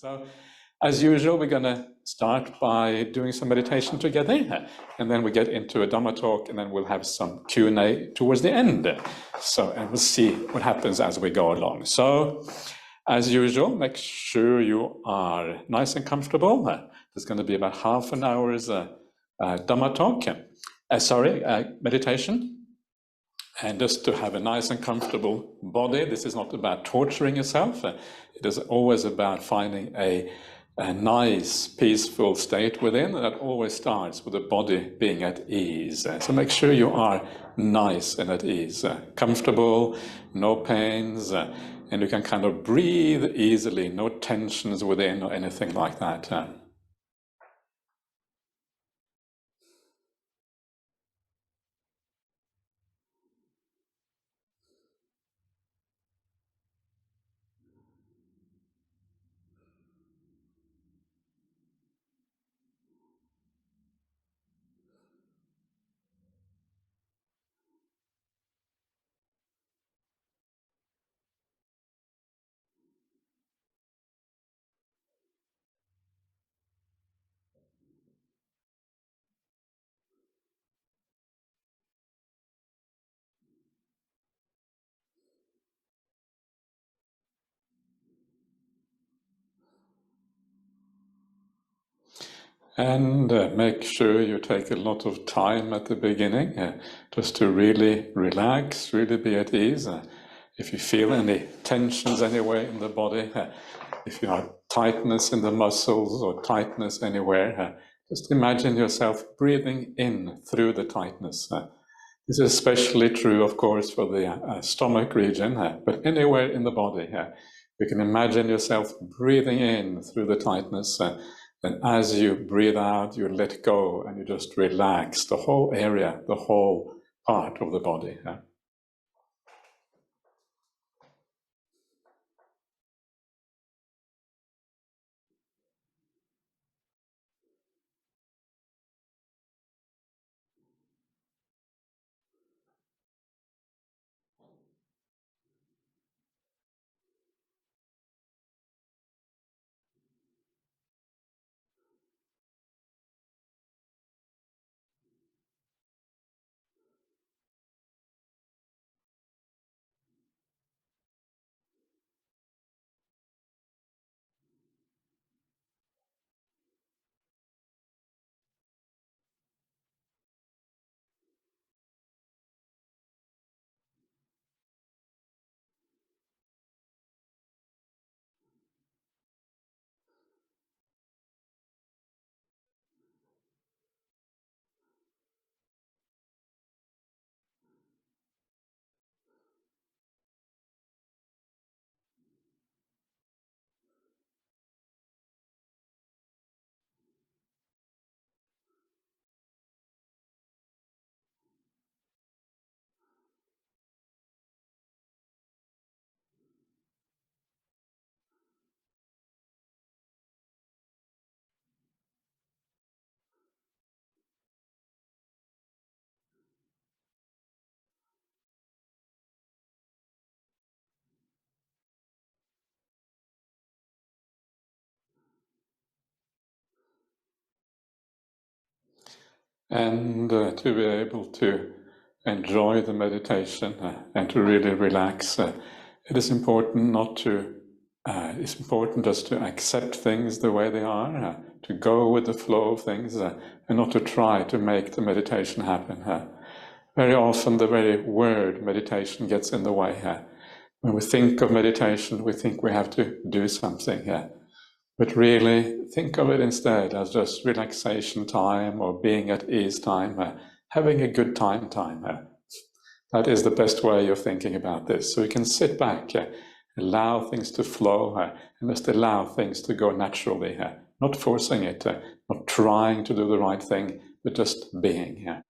So, as usual, we're going to start by doing some meditation together, and then we get into a Dhamma talk, and then we'll have some Q&A towards the end. And we'll see what happens as we go along. So, as usual, make sure you are nice and comfortable. There's going to be about half an hour's Dhamma talk, meditation. And just to have a nice and comfortable body. This is not about torturing yourself. It is always about finding a nice, peaceful state within. And that always starts with the body being at ease. So make sure you are nice and at ease, comfortable, no pains, and you can kind of breathe easily, no tensions within or anything like that. And make sure you take a lot of time at the beginning just to really relax, really be at ease. If you feel any tensions anywhere in the body, if you have tightness in the muscles or tightness anywhere, just imagine yourself breathing in through the tightness. This is especially true, of course, for the stomach region, but anywhere in the body. You can imagine yourself breathing in through the tightness. And as you breathe out, you let go and you just relax the whole area, the whole part of the body. And to be able to enjoy the meditation and to really relax, it is important not to, it's important just to accept things the way they are, to go with the flow of things, and not to try to make the meditation happen. Very often the very word meditation gets in the way. When we think of meditation, we think we have to do something. But really, think of it instead as just relaxation time or being at ease time, having a good time. That is the best way of thinking about this. So you can sit back, allow things to flow, and just allow things to go naturally, not forcing it, not trying to do the right thing, but just being.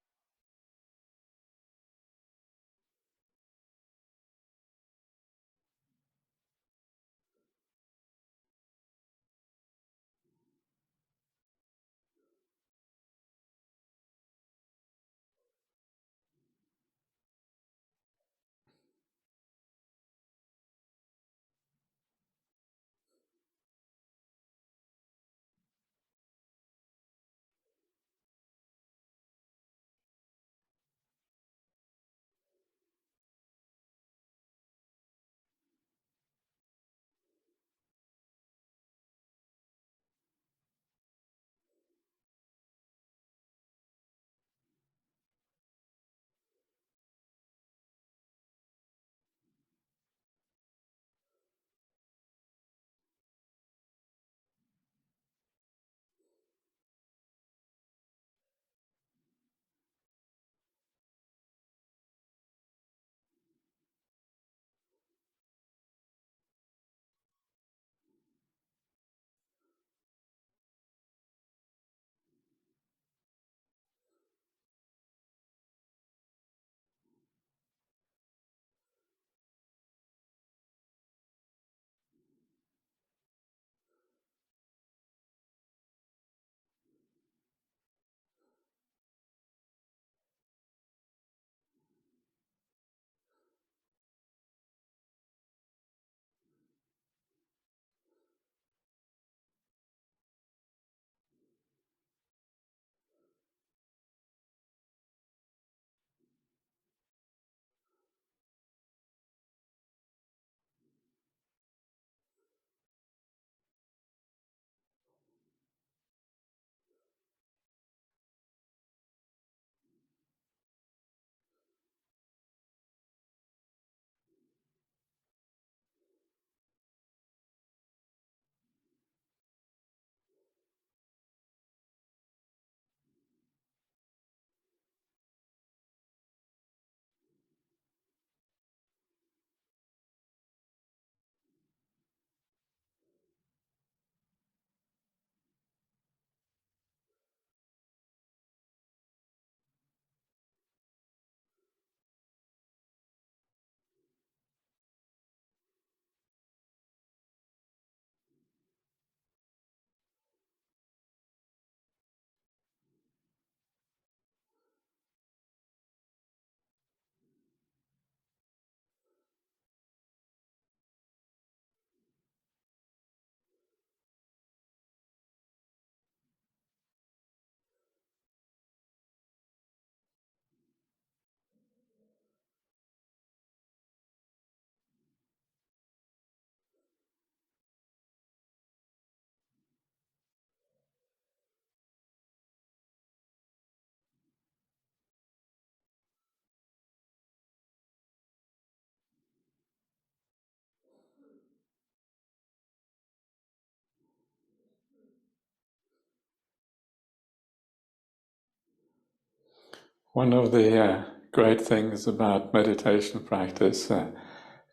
One of the great things about meditation practice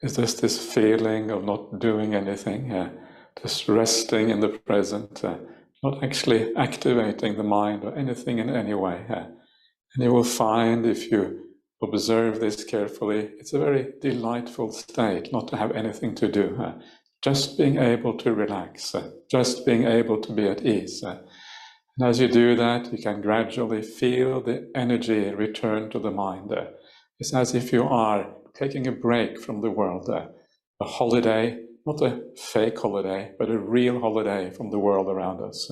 is just this feeling of not doing anything, just resting in the present, not actually activating the mind or anything in any way. And you will find, if you observe this carefully, it's a very delightful state not to have anything to do. Just being able to relax, just being able to be at ease. And as you do that, you can gradually feel the energy return to the mind. It's as if you are taking a break from the world, a holiday, not a fake holiday, but a real holiday from the world around us.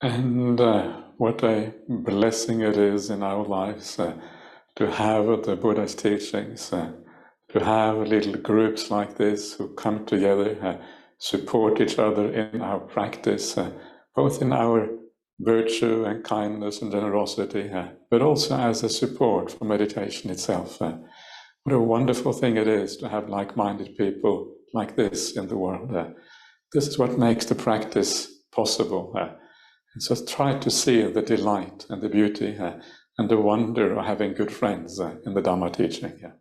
And what a blessing it is in our lives to have the Buddha's teachings, to have little groups like this who come together, support each other in our practice, both in our virtue and kindness and generosity, but also as a support for meditation itself. What a wonderful thing it is to have like-minded people like this in the world. This is what makes the practice possible. And so try to see the delight and the beauty and the wonder of having good friends in the Dhamma teaching. Yeah.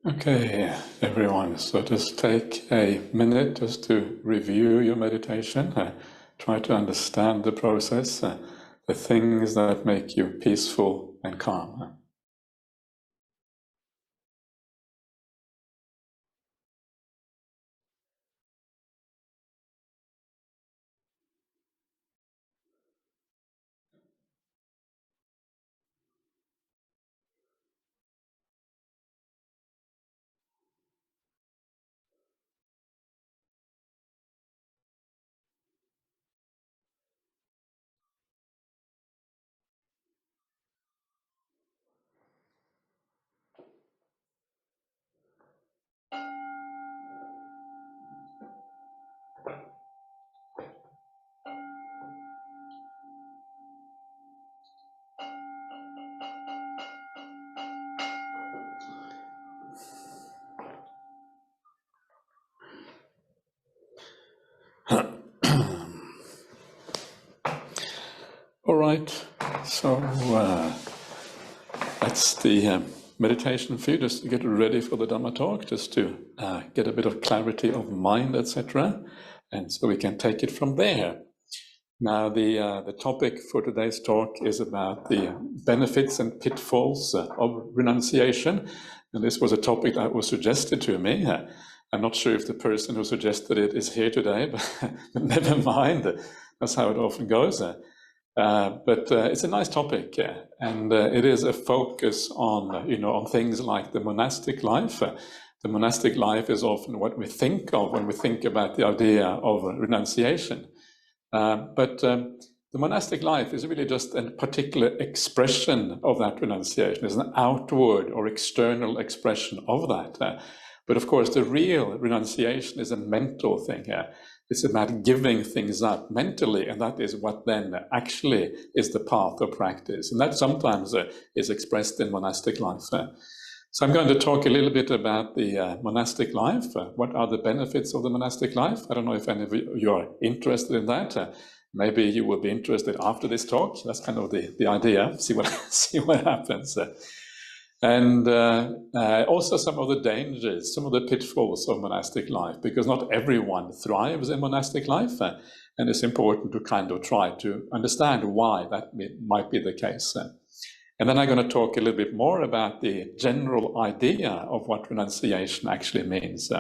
Okay, everyone, so just take a minute just to review your meditation, try to understand the process, the things that make you peaceful and calm. All right, so that's the meditation for you, just to get ready for the Dhamma talk, just to get a bit of clarity of mind, etc. And so we can take it from there. Now, the topic for today's talk is about the benefits and pitfalls of renunciation. And this was a topic that was suggested to me. I'm not sure if the person who suggested it is here today, but never mind. That's how it often goes. But it's a nice topic, and it is a focus on, on things like the monastic life. The monastic life is often what we think of when we think about the idea of renunciation. But the monastic life is really just a particular expression of that renunciation. It's an outward or external expression of that. But of course, the real renunciation is a mental thing here. It's about giving things up mentally, and that is what then actually is the path of practice. And that sometimes is expressed in monastic life. So I'm going to talk a little bit about the monastic life. What are the benefits of the monastic life? I don't know if any of you are interested in that. Maybe you will be interested after this talk. That's kind of the idea. See what happens. And also some of the dangers, some of the pitfalls of monastic life, because not everyone thrives in monastic life. And it's important to kind of try to understand why that might be the case. And then I'm going to talk a little bit more about the general idea of what renunciation actually means.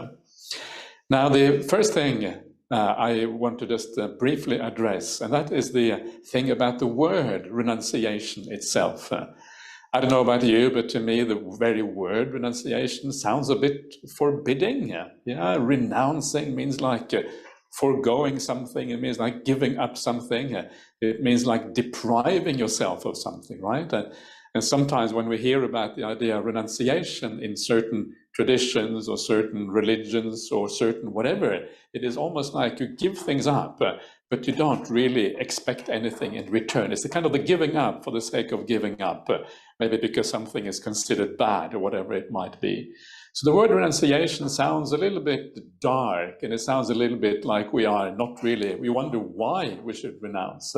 Now, the first thing I want to just briefly address, and that is the thing about the word renunciation itself. I don't know about you, but to me, the very word renunciation sounds a bit forbidding. Yeah, renouncing means like foregoing something. It means like giving up something. It means like depriving yourself of something, right? And sometimes when we hear about the idea of renunciation in certain traditions or certain religions or certain whatever, it is almost like you give things up, but you don't really expect anything in return. It's the kind of the giving up for the sake of giving up, maybe because something is considered bad or whatever it might be. So the word renunciation sounds a little bit dark, and it sounds a little bit like we wonder why we should renounce.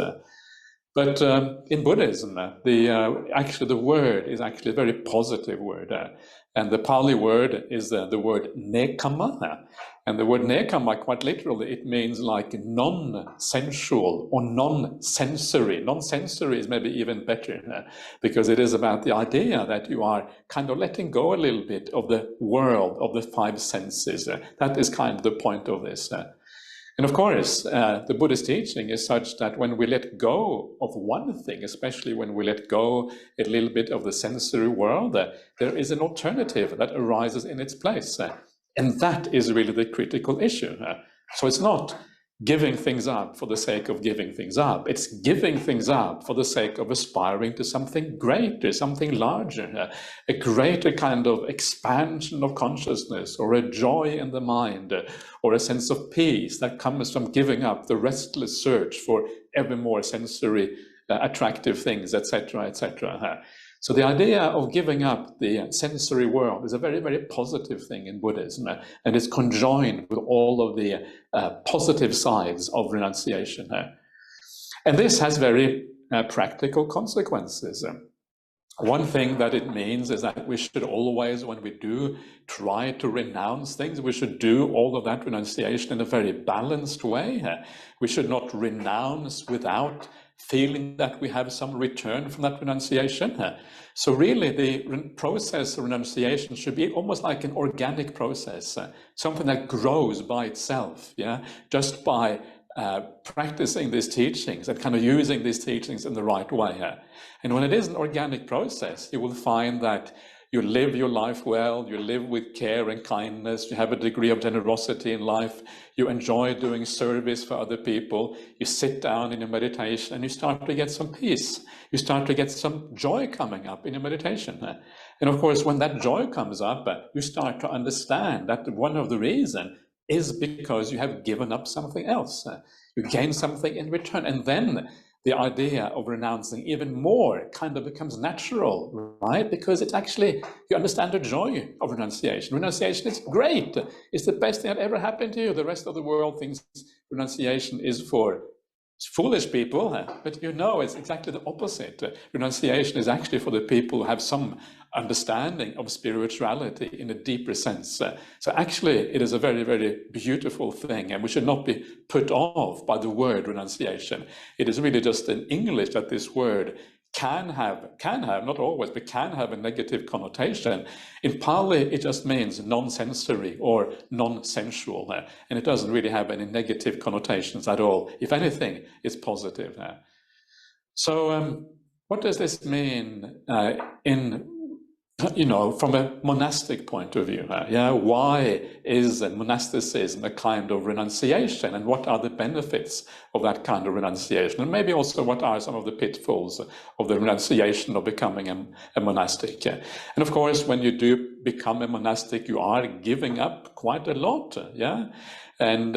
But in Buddhism, actually the word is actually a very positive word. And the Pali word is the word Nekhamma. And the word Nekhamma, quite literally, it means like non-sensual or non-sensory. Non-sensory is maybe even better, because it is about the idea that you are kind of letting go a little bit of the world of the five senses. That is kind of the point of this. And of course, the Buddhist teaching is such that when we let go of one thing, especially when we let go a little bit of the sensory world, there is an alternative that arises in its place. And that is really the critical issue. So it's not giving things up for the sake of giving things up. It's giving things up for the sake of aspiring to something greater, something larger, a greater kind of expansion of consciousness, or a joy in the mind, or a sense of peace that comes from giving up the restless search for ever more sensory attractive things, etc., etc. So the idea of giving up the sensory world is a very, very positive thing in Buddhism, and it's conjoined with all of the positive sides of renunciation. And this has very practical consequences. One thing that it means is that we should always, when we do try to renounce things, we should do all of that renunciation in a very balanced way. We should not renounce without feeling that we have some return from that renunciation. So really the process of renunciation should be almost like an organic process, something that grows by itself, just by practicing these teachings and kind of using these teachings in the right way. And when it is an organic process, you will find that you live your life well, you live with care and kindness, you have a degree of generosity in life, you enjoy doing service for other people, you sit down in your meditation and you start to get some peace. You start to get some joy coming up in your meditation. And of course, when that joy comes up, you start to understand that one of the reasons is because you have given up something else. You gain something in return. And then the idea of renouncing even more kind of becomes natural, right? Because it's actually, you understand the joy of renunciation. Renunciation is great. It's the best thing that ever happened to you. The rest of the world thinks renunciation is for foolish people, but it's exactly the opposite. Renunciation is actually for the people who have some understanding of spirituality in a deeper sense. So actually, it is a very, very beautiful thing, and we should not be put off by the word renunciation. It is really just in English that this word can have, not always, but can have a negative connotation. In Pali, it just means non-sensory or non-sensual, and it doesn't really have any negative connotations at all. If anything, it's positive. So what does this mean from a monastic point of view? Why is monasticism a kind of renunciation, and what are the benefits of that kind of renunciation? And maybe also what are some of the pitfalls of the renunciation of becoming a monastic? And of course, when you do become a monastic, you are giving up quite a lot, and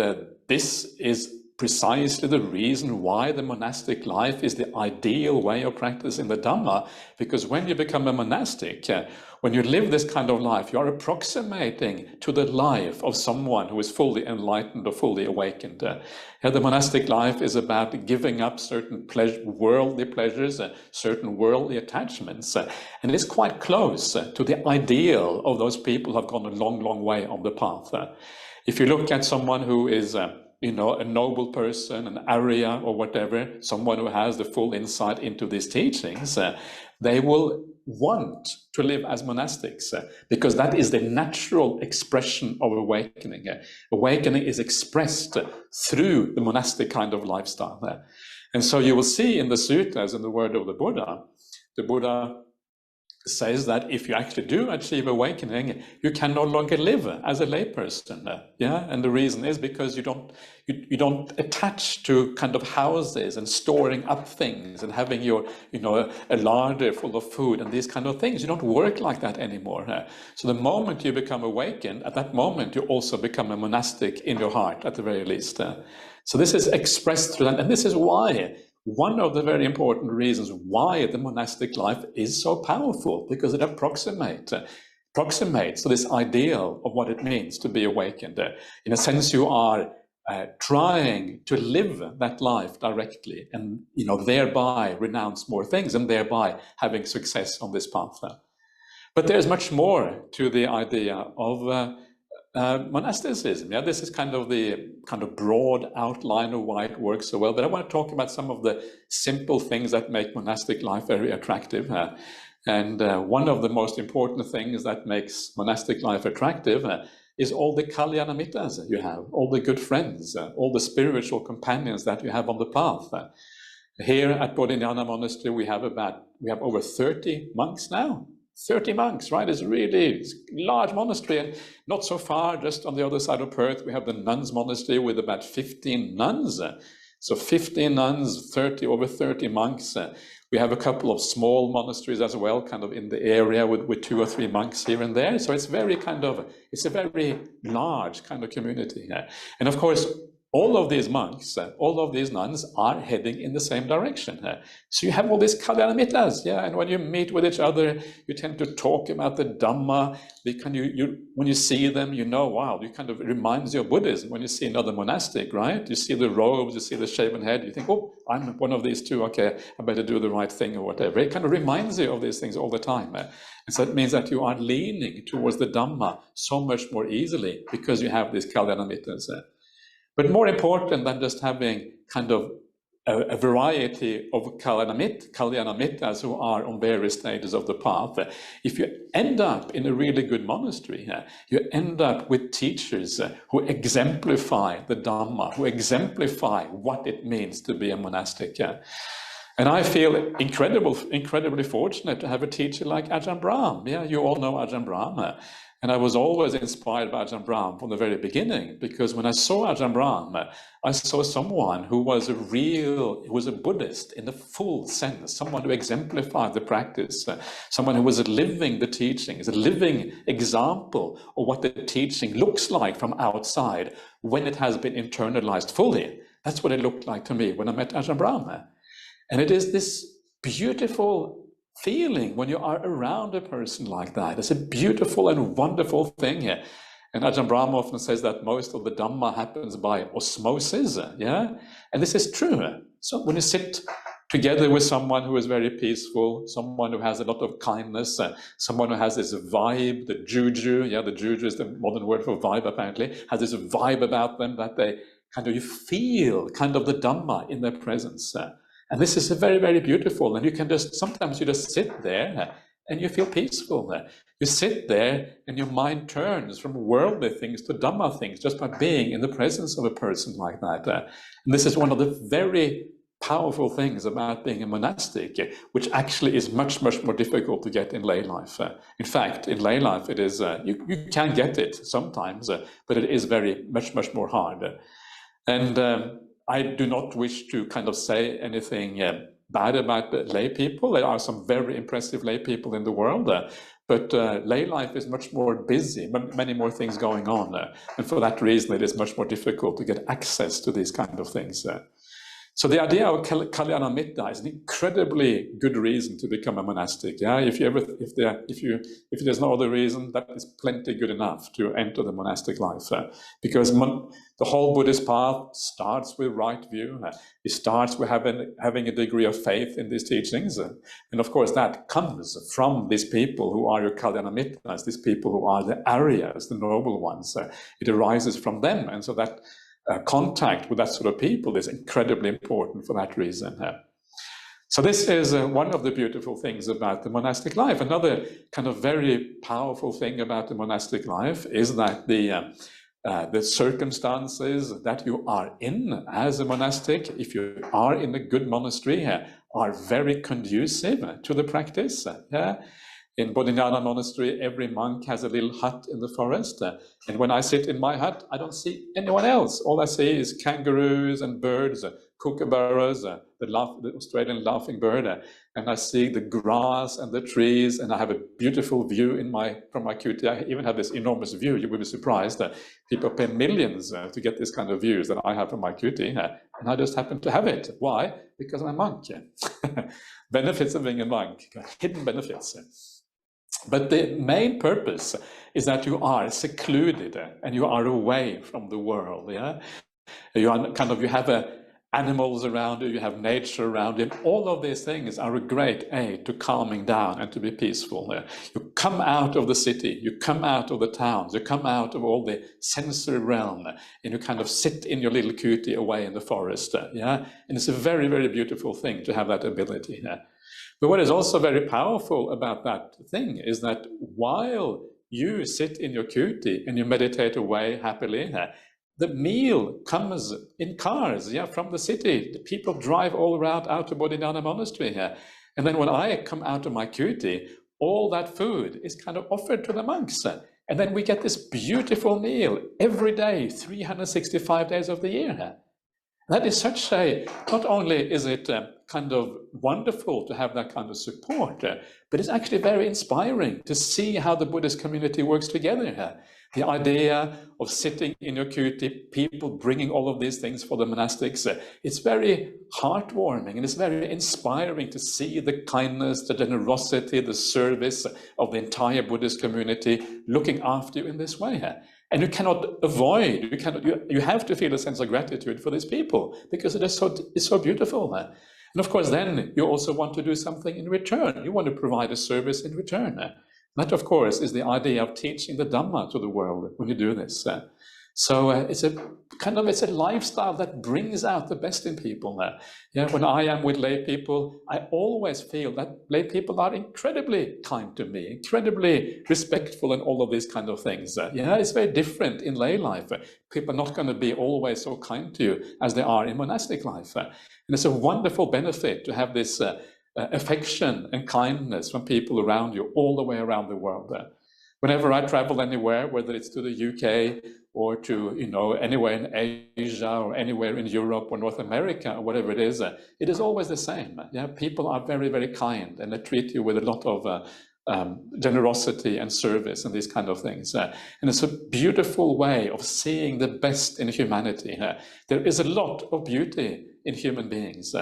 this is precisely the reason why the monastic life is the ideal way of practicing the Dhamma, because when you become a monastic, when you live this kind of life, you are approximating to the life of someone who is fully enlightened or fully awakened. The monastic life is about giving up certain worldly pleasures, certain worldly attachments, and it's quite close to the ideal of those people who have gone a long, long way on the path. If you look at someone who is a noble person, an Arya or whatever, someone who has the full insight into these teachings, they will want to live as monastics because that is the natural expression of awakening. Awakening is expressed through the monastic kind of lifestyle. And so you will see in the suttas, in the word of the Buddha says that if you actually do achieve awakening, you can no longer live as a layperson. And the reason is because you don't attach to kind of houses and storing up things and having your a larder full of food and these kind of things. You don't work like that anymore. So the moment you become awakened, at that moment you also become a monastic in your heart, at the very least. So this is expressed through that, and this is why one of the very important reasons why the monastic life is so powerful, because it approximates to this ideal of what it means to be awakened. In a sense, you are trying to live that life directly and thereby renounce more things and thereby having success on this path. But there's much more to the idea of monasticism. This is kind of the broad outline of why it works so well, but I want to talk about some of the simple things that make monastic life very attractive. And one of the most important things that makes monastic life attractive is all the Kalyanamittas you have, all the good friends, all the spiritual companions that you have on the path. Here at Bodhinyana Monastery, we have over 30 monks now. 30 monks, right? It's really a large monastery, and not so far, just on the other side of Perth, we have the nuns monastery with about 15 nuns. So 15 nuns, over 30 monks. We have a couple of small monasteries as well, kind of in the area with 2 or 3 monks here and there. So it's a very large kind of community. And of course, all of these monks, all of these nuns are heading in the same direction. So you have all these Kalyanamittas, and when you meet with each other, you tend to talk about the Dhamma. When you see them, wow, you kind of reminds you of Buddhism. When you see another monastic, right? You see the robes, you see the shaven head, you think, oh, I'm one of these too, okay, I better do the right thing or whatever. It kind of reminds you of these things all the time. And so it means that you are leaning towards the Dhamma so much more easily because you have these Kalyanamittas. But more important than just having kind of a variety of Kalyanamittas who are on various stages of the path, if you end up in a really good monastery, you end up with teachers who exemplify the Dhamma, who exemplify what it means to be a monastic. And I feel incredibly fortunate to have a teacher like Ajahn Brahmali. You all know Ajahn Brahmali. And I was always inspired by Ajahn Brahmali from the very beginning, because when I saw Ajahn Brahmali, I saw someone who was a Buddhist in the full sense, someone who exemplified the practice, someone who was living the teachings, a living example of what the teaching looks like from outside when it has been internalized fully. That's what it looked like to me when I met Ajahn Brahmali. And it is this beautiful feeling when you are around a person like that. It's a beautiful and wonderful thing. And Ajahn Brahmali often says that most of the Dhamma happens by osmosis. And this is true. So when you sit together with someone who is very peaceful, someone who has a lot of kindness, someone who has this vibe, the juju, the juju is the modern word for vibe apparently, has this vibe about them that they you feel the Dhamma in their presence. And this is very, very beautiful. And you can sometimes you just sit there and you feel peaceful. You sit there and your mind turns from worldly things to Dhamma things just by being in the presence of a person like that. And this is one of the very powerful things about being a monastic, which actually is much, much more difficult to get in lay life. In fact, in lay life, it is, you can get it sometimes, but it is very much, much more hard. And I do not wish to say anything bad about lay people. There are some very impressive lay people in the world, but lay life is much more busy, many more things going on. And for that reason, it is much more difficult to get access to these kind of things. So the idea of Kalyanamittas is an incredibly good reason to become a monastic. If there's no other reason, that is plenty good enough to enter the monastic life. Because the whole Buddhist path starts with right view. It starts with having a degree of faith in these teachings. And of course, that comes from these people who are your Kalyanamittas, these people who are the Aryas, the noble ones. It arises from them. And so that contact with that sort of people is incredibly important for that reason. So this is one of the beautiful things about the monastic life. Another very powerful thing about the monastic life is that the circumstances that you are in as a monastic, if you are in a good monastery, are very conducive to the practice. In Bodhinyana Monastery, every monk has a little hut in the forest. And when I sit in my hut, I don't see anyone else. All I see is kangaroos and birds, kookaburras, the Australian laughing bird. And I see the grass and the trees, and I have a beautiful view from my kuti. I even have this enormous view. You will be surprised that people pay millions to get this kind of views that I have from my kuti. And I just happen to have it. Why? Because I'm a monk. Benefits of being a monk, hidden benefits. But the main purpose is that you are secluded and you are away from the world. You are you have animals around you, you have nature around you. All of these things are a great aid to calming down and to be peaceful. You come out of the city, you come out of the towns, you come out of all the sensory realm, and you sit in your little kuti away in the forest. And it's a very, very beautiful thing to have that ability. But what is also very powerful about that thing is that while you sit in your kuti and you meditate away happily, the meal comes in cars from the city. The people drive all around out to Bodhinyana Monastery here. And then when I come out of my kuti, all that food is offered to the monks. And then we get this beautiful meal every day, 365 days of the year. That is not only is it kind of wonderful to have that kind of support, but it's actually very inspiring to see how the Buddhist community works together. The idea of sitting in your kuti, people bringing all of these things for the monastics, it's very heartwarming and it's very inspiring to see the kindness, the generosity, the service of the entire Buddhist community looking after you in this way. And you cannot avoid, you have to feel a sense of gratitude for these people because it's so beautiful. And of course, then you also want to do something in return. You want to provide a service in return. That, of course, is the idea of teaching the Dhamma to the world when you do this. So it's a lifestyle that brings out the best in people. When I am with lay people, I always feel that lay people are incredibly kind to me, incredibly respectful and all of these kind of things. It's very different in lay life. People are not going to be always so kind to you as they are in monastic life. And it's a wonderful benefit to have this affection and kindness from people around you all the way around the world. Whenever I travel anywhere, whether it's to the UK or to anywhere in Asia or anywhere in Europe or North America or whatever it is always the same. People are very, very kind and they treat you with a lot of generosity and service and these kind of things. And it's a beautiful way of seeing the best in humanity. There is a lot of beauty in human beings.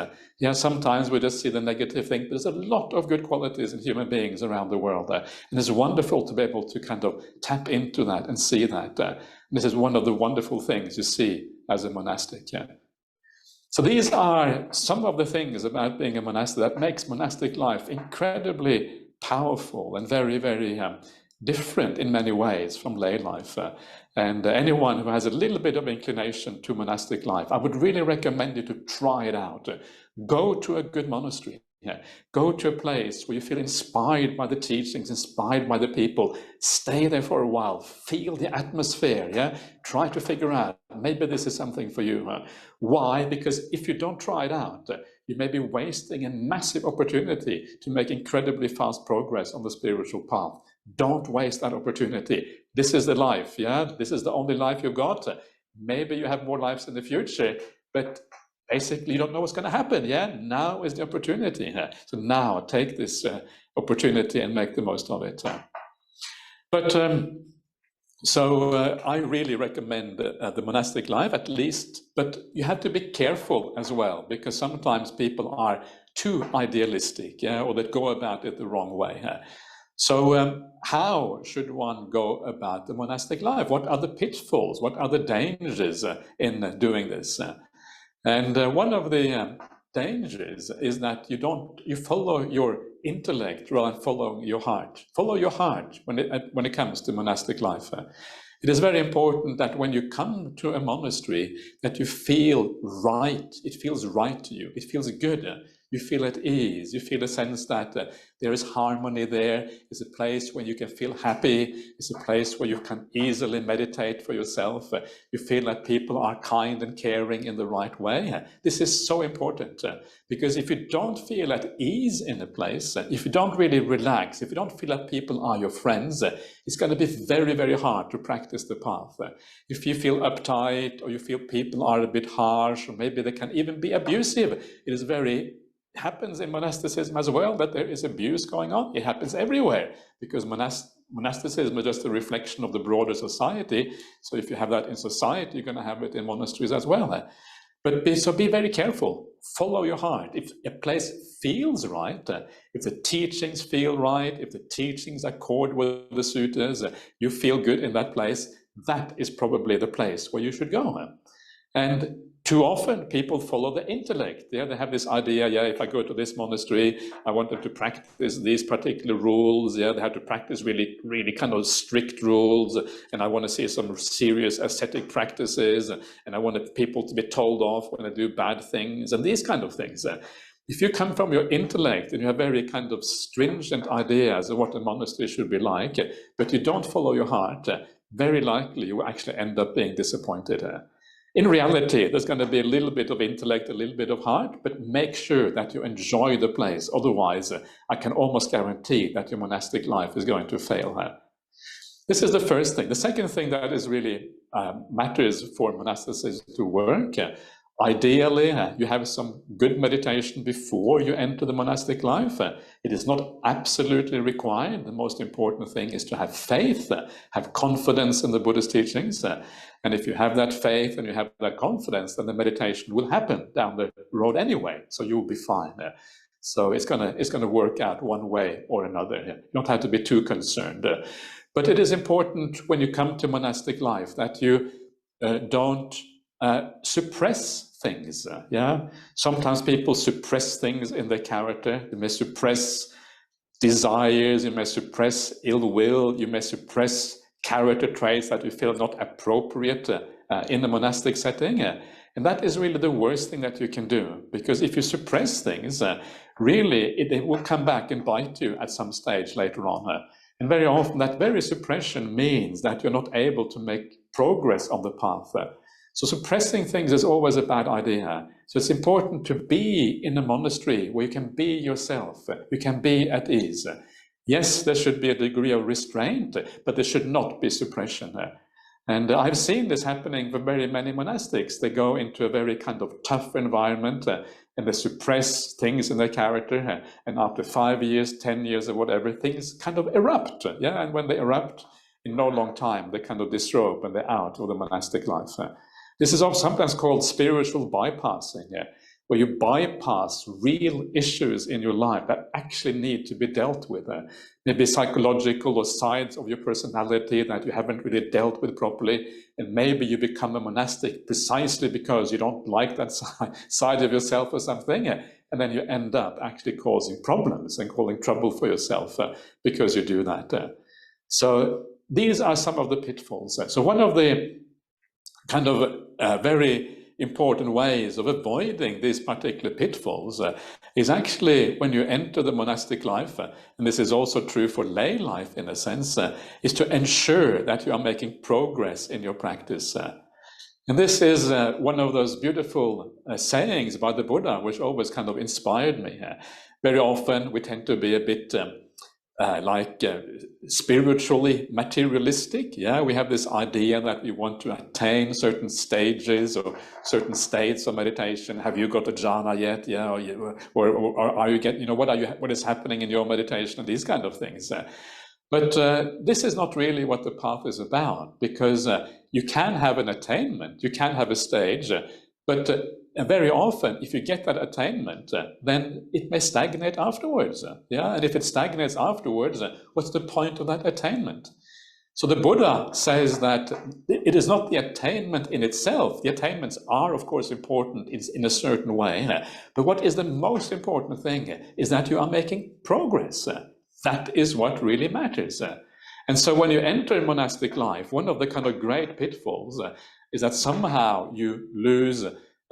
Sometimes we just see the negative thing, but there's a lot of good qualities in human beings around the world. And it's wonderful to be able to kind of tap into that and see that. This is one of the wonderful things you see as a monastic. So these are some of the things about being a monastic that makes monastic life incredibly powerful and very, very different in many ways from lay life. And anyone who has a little bit of inclination to monastic life, I would really recommend you to try it out. Go to a good monastery. Go to a place where you feel inspired by the teachings, inspired by the people. Stay there for a while. Feel the atmosphere. Try to figure out, maybe this is something for you. Why? Because if you don't try it out, you may be wasting a massive opportunity to make incredibly fast progress on the spiritual path. Don't waste that opportunity. This is the life, This is the only life you've got. Maybe you have more lives in the future, but basically you don't know what's going to happen, Now is the opportunity. So now take this opportunity and make the most of it. So I really recommend the monastic life, at least, but you have to be careful as well, because sometimes people are too idealistic, or they go about it the wrong way. So how should one go about the monastic life? What are the pitfalls? What are the dangers in doing this? And one of the dangers is that you follow your intellect rather than following your heart. Follow your heart when it comes to monastic life. It is very important that when you come to a monastery, that you feel right. It feels right to you. It feels good. You feel at ease. You feel a sense that there is harmony there. It's a place where you can feel happy. It's a place where you can easily meditate for yourself. You feel that people are kind and caring in the right way. This is so important because if you don't feel at ease in a place, if you don't really relax, if you don't feel that people are your friends, it's going to be very, very hard to practice the path. If you feel uptight or you feel people are a bit harsh, or maybe they can even be abusive, it happens in monasticism as well, that there is abuse going on. It happens everywhere because monasticism is just a reflection of the broader society. So if you have that in society, you're going to have it in monasteries as well. But be very careful. Follow your heart. If a place feels right, if the teachings feel right, if the teachings accord with the suttas, you feel good in that place, that is probably the place where you should go. And too often people follow the intellect. They have this idea, if I go to this monastery, I want them to practice these particular rules. They have to practice really, really kind of strict rules. And I want to see some serious ascetic practices. And I want people to be told off when they do bad things and these kind of things. If you come from your intellect and you have very kind of stringent ideas of what a monastery should be like, but you don't follow your heart, very likely you will actually end up being disappointed. In reality, there's going to be a little bit of intellect, a little bit of heart, but make sure that you enjoy the place. Otherwise, I can almost guarantee that your monastic life is going to fail. This is the first thing. The second thing that is really matters for monasticism to work Ideally, you have some good meditation before you enter the monastic life. It is not absolutely required. The most important thing is to have faith, have confidence in the Buddhist teachings. And if you have that faith and you have that confidence, then the meditation will happen down the road anyway. So you'll be fine. So it's gonna work out one way or another. You don't have to be too concerned. But it is important when you come to monastic life that you don't suppress things. Sometimes people suppress things in their character. You may suppress desires, you may suppress ill will, you may suppress character traits that you feel not appropriate in a monastic setting. And that is really the worst thing that you can do, because if you suppress things, really it will come back and bite you at some stage later on. And very often that very suppression means that you're not able to make progress on the path. So suppressing things is always a bad idea. So it's important to be in a monastery where you can be yourself, you can be at ease. Yes, there should be a degree of restraint, but there should not be suppression. And I've seen this happening for very many monastics. They go into a very kind of tough environment and they suppress things in their character. And after 5 years, 10 years or whatever, things kind of erupt. And when they erupt, in no long time, they kind of disrobe and they're out of the monastic life. This is sometimes called spiritual bypassing, where you bypass real issues in your life that actually need to be dealt with. Maybe psychological or sides of your personality that you haven't really dealt with properly. And maybe you become a monastic precisely because you don't like that side of yourself or something. And then you end up actually causing problems and causing trouble for yourself because you do that. So these are some of the pitfalls. So one of the kind of very important ways of avoiding these particular pitfalls is actually when you enter the monastic life, and this is also true for lay life in a sense, is to ensure that you are making progress in your practice. And this is one of those beautiful sayings by the Buddha, which always kind of inspired me. Very often we tend to be a bit spiritually materialistic. We have this idea that we want to attain certain stages or certain states of meditation. Have you got a jhana yet? Or are you what is happening in your meditation, and these kind of things. But this is not really what the path is about, because you can have an attainment, you can have a stage, but very often, if you get that attainment, then it may stagnate afterwards. And if it stagnates afterwards, what's the point of that attainment? So the Buddha says that it is not the attainment in itself. The attainments are, of course, important in a certain way. But what is the most important thing is that you are making progress. That is what really matters. And so when you enter monastic life, one of the kind of great pitfalls is that somehow you lose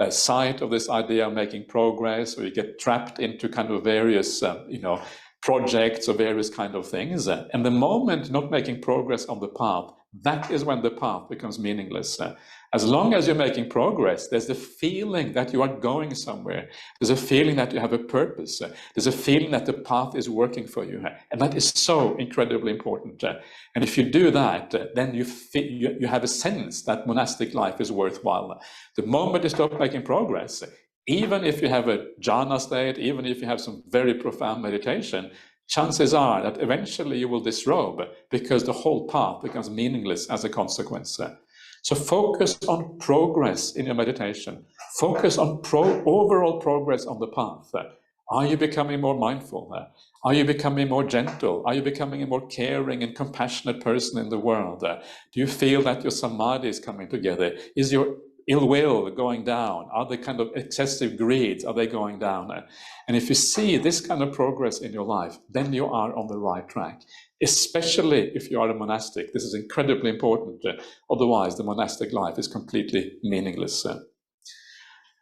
sight of this idea of making progress, or you get trapped into kind of various, projects or various kind of things. And the moment not making progress on the path, that is when the path becomes meaningless. As long as you're making progress, there's the feeling that you are going somewhere. There's a feeling that you have a purpose. There's a feeling that the path is working for you. And that is so incredibly important. And if you do that, then you have a sense that monastic life is worthwhile. The moment you stop making progress, even if you have a jhana state, even if you have some very profound meditation, chances are that eventually you will disrobe, because the whole path becomes meaningless as a consequence. So focus on progress in your meditation. Focus on overall progress on the path. Are you becoming more mindful? Are you becoming more gentle? Are you becoming a more caring and compassionate person in the world? Do you feel that your samadhi is coming together? Is your ill will going down? Are the kind of excessive greeds, are they going down? And if you see this kind of progress in your life, then you are on the right track, especially if you are a monastic. This is incredibly important. Otherwise, the monastic life is completely meaningless.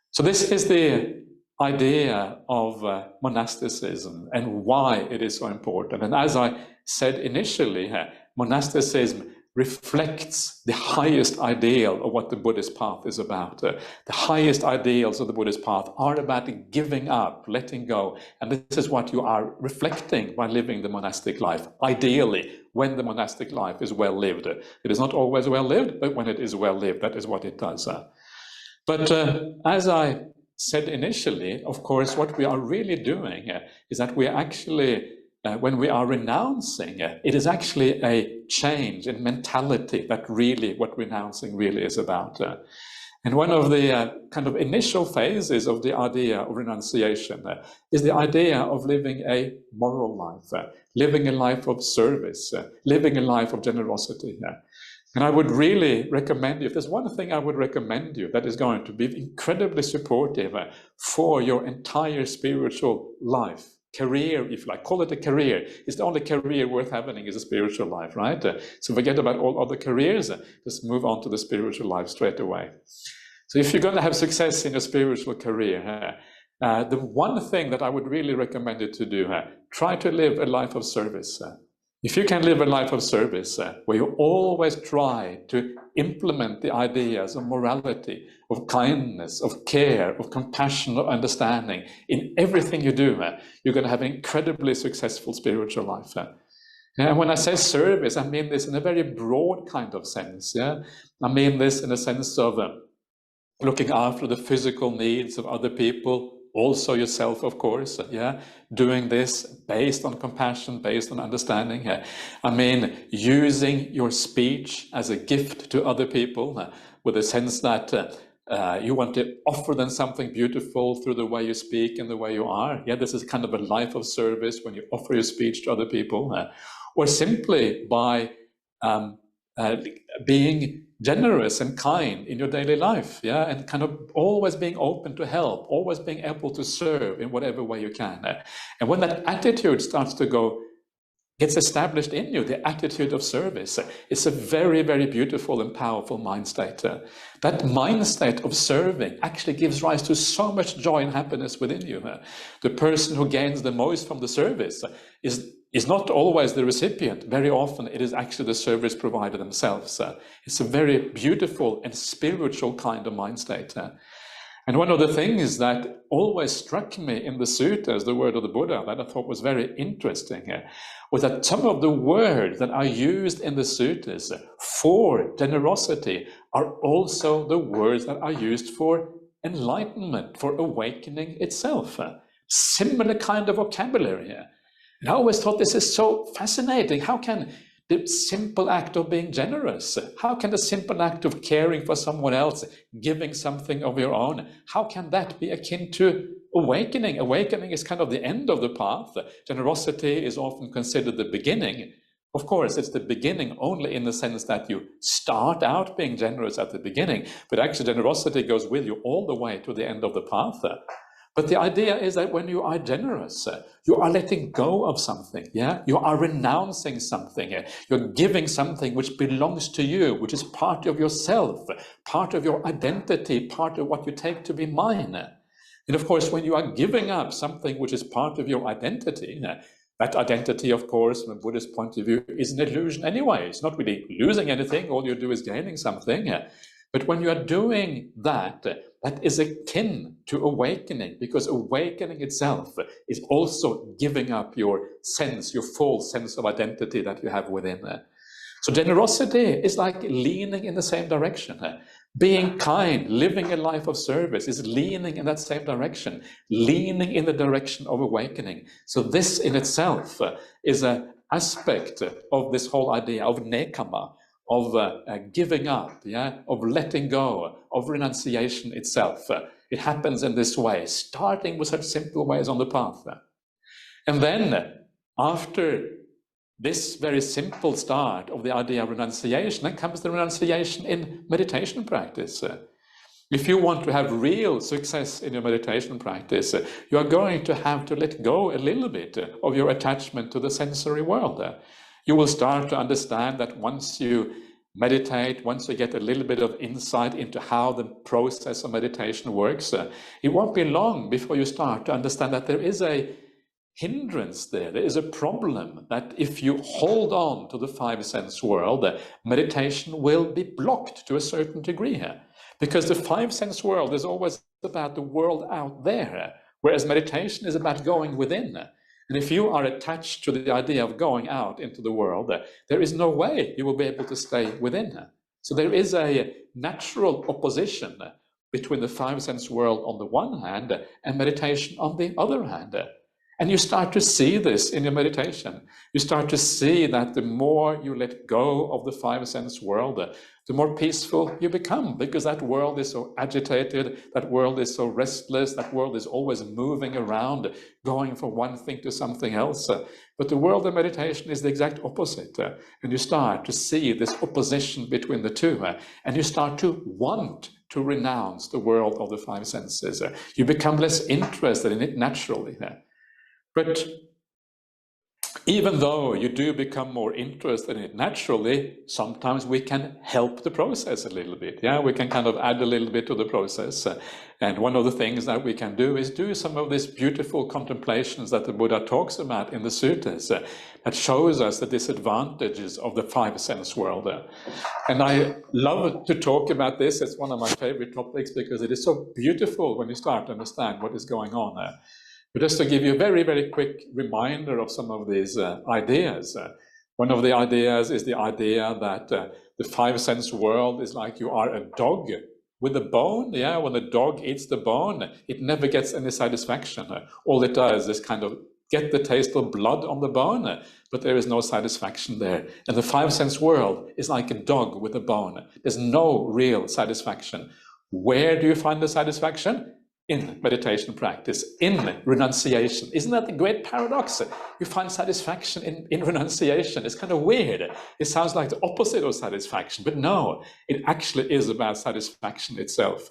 So this is the idea of monasticism and why it is so important. And as I said initially, monasticism reflects the highest ideal of what the Buddhist path is about. The highest ideals of the Buddhist path are about giving up, letting go. And this is what you are reflecting by living the monastic life, ideally, when the monastic life is well lived. It is not always well lived, but when it is well lived, that is what it does. But as I said initially, of course, what we are really doing is that we are actually, when we are renouncing, it is actually a change in mentality that really what renouncing really is about. And one of the kind of initial phases of the idea of renunciation is the idea of living a moral life, living a life of service, living a life of generosity. And I would really recommend you, if there's one thing I would recommend you that is going to be incredibly supportive for your entire spiritual life, career, if you like, call it a career. It's the only career worth having is a spiritual life, right? So forget about all other careers, just move on to the spiritual life straight away. So if you're going to have success in your spiritual career, the one thing that I would really recommend you to do, try to live a life of service. If you can live a life of service where you always try to implement the ideas of morality, of kindness, of care, of compassion, of understanding in everything you do, you're going to have an incredibly successful spiritual life. And when I say service, I mean this in a very broad kind of sense. I mean this in a sense of looking after the physical needs of other people, also yourself, of course, doing this based on compassion, based on understanding. I mean, using your speech as a gift to other people, with a sense that you want to offer them something beautiful through the way you speak and the way you are. This is kind of a life of service when you offer your speech to other people, or simply by being generous and kind in your daily life, and kind of always being open to help, always being able to serve in whatever way you can. And when that attitude starts to gets established in you, the attitude of service, it's a very, very beautiful and powerful mind state. That mind state of serving actually gives rise to so much joy and happiness within you. The person who gains the most from the service is not always the recipient. Very often it is actually the service provider themselves. It's a very beautiful and spiritual kind of mind state. And one of the things that always struck me in the suttas, the word of the Buddha, that I thought was very interesting, was that some of the words that are used in the suttas for generosity are also the words that are used for enlightenment, for awakening itself. Similar kind of vocabulary. And I always thought this is so fascinating. How can the simple act of being generous, how can the simple act of caring for someone else, giving something of your own, how can that be akin to awakening? Awakening is kind of the end of the path. Generosity is often considered the beginning. Of course, it's the beginning only in the sense that you start out being generous at the beginning, but actually generosity goes with you all the way to the end of the path. But the idea is that when you are generous, you are letting go of something, You are renouncing something, You're giving something which belongs to you, which is part of yourself, part of your identity, part of what you take to be mine. And of course, when you are giving up something which is part of your identity, that identity, of course, from a Buddhist point of view, is an illusion anyway. It's not really losing anything. All you do is gaining something. But when you are doing that, that is akin to awakening, because awakening itself is also giving up your sense, your false sense of identity that you have within. So generosity is like leaning in the same direction. Being kind, living a life of service is leaning in that same direction, leaning in the direction of awakening. So this in itself is an aspect of this whole idea of nekhamma, of giving up, of letting go, of renunciation itself. It happens in this way, starting with such simple ways on the path. And then, after this very simple start of the idea of renunciation, then comes the renunciation in meditation practice. If you want to have real success in your meditation practice, you are going to have to let go a little bit of your attachment to the sensory world. You will start to understand that once you meditate, once you get a little bit of insight into how the process of meditation works, it won't be long before you start to understand that there is a hindrance there. There is a problem that if you hold on to the five sense world, meditation will be blocked to a certain degree here. Because the five sense world is always about the world out there, whereas meditation is about going within. And if you are attached to the idea of going out into the world, there is no way you will be able to stay within. So there is a natural opposition between the five sense world on the one hand and meditation on the other hand. And you start to see this in your meditation. You start to see that the more you let go of the five sense world, the more peaceful you become, because that world is so agitated, that world is so restless, that world is always moving around, going from one thing to something else. But the world of meditation is the exact opposite. And you start to see this opposition between the two, and you start to want to renounce the world of the five senses. You become less interested in it naturally. But even though you do become more interested in it naturally, sometimes we can help the process a little bit. Yeah, we can kind of add a little bit to the process. And one of the things that we can do is do some of these beautiful contemplations that the Buddha talks about in the suttas that shows us the disadvantages of the five sense world. And I love to talk about this. It's one of my favorite topics because it is so beautiful when you start to understand what is going on there. But just to give you a very, very quick reminder of some of these ideas. One of the ideas is the idea that the five sense world is like you are a dog with a bone. Yeah, when the dog eats the bone, it never gets any satisfaction. All it does is kind of get the taste of blood on the bone, but there is no satisfaction there. And the five sense world is like a dog with a bone. There's no real satisfaction. Where do you find the satisfaction? In meditation practice, in renunciation. Isn't that the great paradox? You find satisfaction in renunciation. It's kind of weird. It sounds like the opposite of satisfaction, but no, it actually is about satisfaction itself.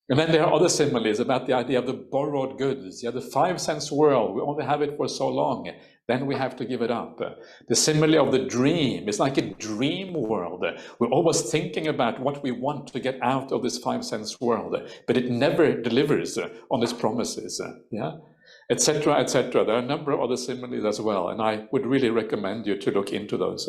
And then there are other similes about the idea of the borrowed goods. Yeah, the five sense world, we only have it for so long, then we have to give it up. The simile of the dream is like a dream world. We're always thinking about what we want to get out of this five sense world, but it never delivers on its promises. Yeah, etc., etc. There are a number of other similes as well, and I would really recommend you to look into those.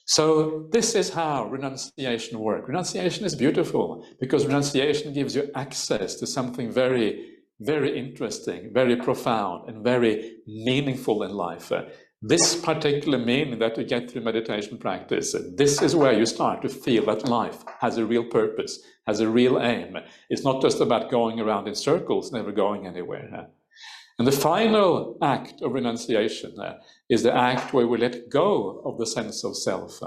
So this is how renunciation works. Renunciation is beautiful because renunciation gives you access to something very, very interesting, very profound, and very meaningful in life. This particular meaning that you get through meditation practice, this is where you start to feel that life has a real purpose, has a real aim. It's not just about going around in circles, never going anywhere. And the final act of renunciation is the act where we let go of the sense of self.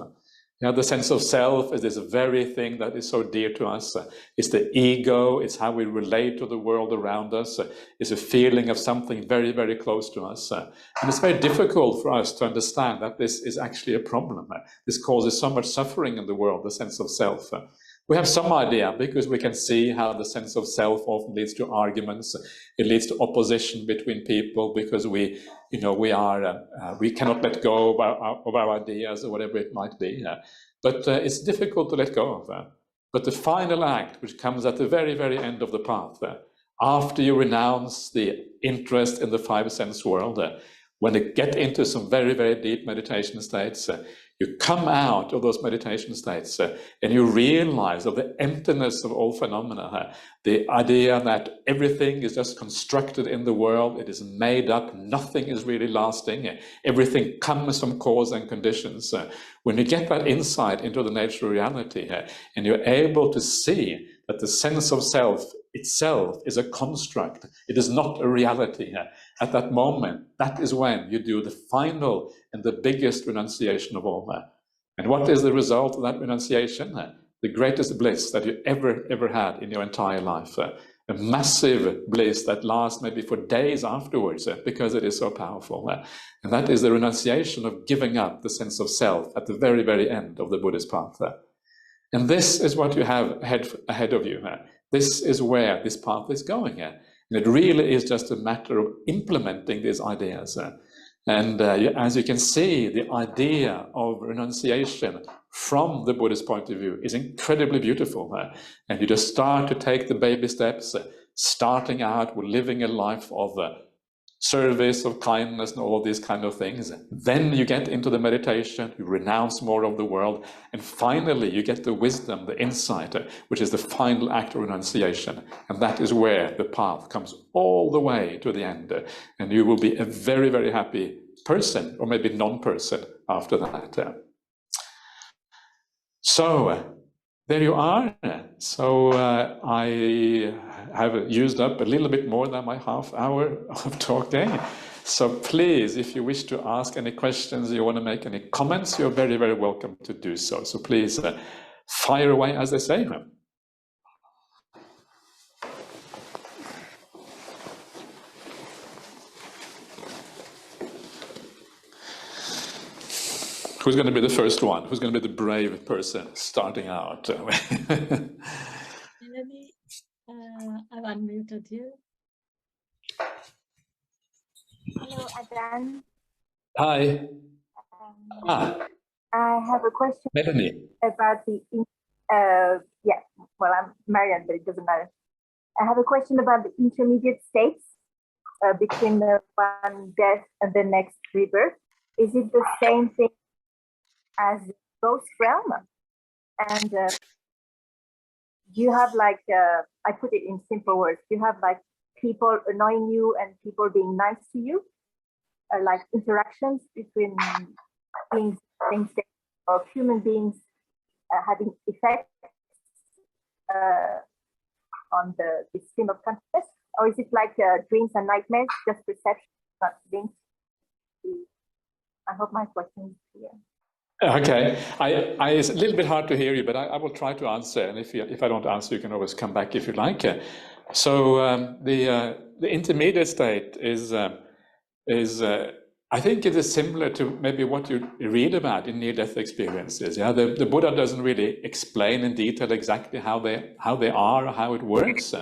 The sense of self is this very thing that is so dear to us. It's the ego, it's how we relate to the world around us. It's a feeling of something very, very close to us. And it's very difficult for us to understand that this is actually a problem. This causes so much suffering in the world, the sense of self. We have some idea because we can see how the sense of self often leads to arguments. It leads to opposition between people because we cannot let go of our ideas or whatever it might be. But it's difficult to let go of that. But the final act, which comes at the very, very end of the path, after you renounce the interest in the five sense world, when you get into some very, very deep meditation states, you come out of those meditation states and you realize of the emptiness of all phenomena, the idea that everything is just constructed in the world, it is made up, nothing is really lasting, everything comes from cause and conditions. When you get that insight into the nature of reality and you're able to see that the sense of self itself is a construct, it is not a reality. At that moment, that is when you do the final and the biggest renunciation of all. And what is the result of that renunciation? The greatest bliss that you ever had in your entire life. A massive bliss that lasts maybe for days afterwards because it is so powerful. And that is the renunciation of giving up the sense of self at the very, very end of the Buddhist path. And this is what you have ahead of you. This is where this path is going. And it really is just a matter of implementing these ideas. And as you can see, the idea of renunciation from the Buddhist point of view is incredibly beautiful. And you just start to take the baby steps, starting out with living a life of service, of kindness, and all of these kind of things. Then you get into the meditation, you renounce more of the world, and finally you get the wisdom, the insight, which is the final act of renunciation. And that is where the path comes all the way to the end. And you will be a very, very happy person, or maybe non-person after that. So there you are. So I have used up a little bit more than my half hour of talking. So please, if you wish to ask any questions, you want to make any comments, you're very, very welcome to do so. So please fire away, as they say. Who's going to be the first one? Who's going to be the brave person starting out? Melanie, I've unmuted you. Hello, Ajahn. Hi. I have a question Melanie. about the, I'm Marianne, but it doesn't matter. I have a question about the intermediate states between the one death and the next rebirth. Is it the same thing as the ghost realm? And you have like, I put it in simple words, you have like people annoying you and people being nice to you, like interactions between beings, things of human beings having effects on the stream of consciousness? Or is it like dreams and nightmares, just perception, not things? I hope my question is clear. Okay, it's a little bit hard to hear you, but I will try to answer. And if I don't answer, you can always come back if you like. So the intermediate state is I think it is similar to maybe what you read about in near-death experiences. Yeah, the Buddha doesn't really explain in detail exactly how they are or how it works.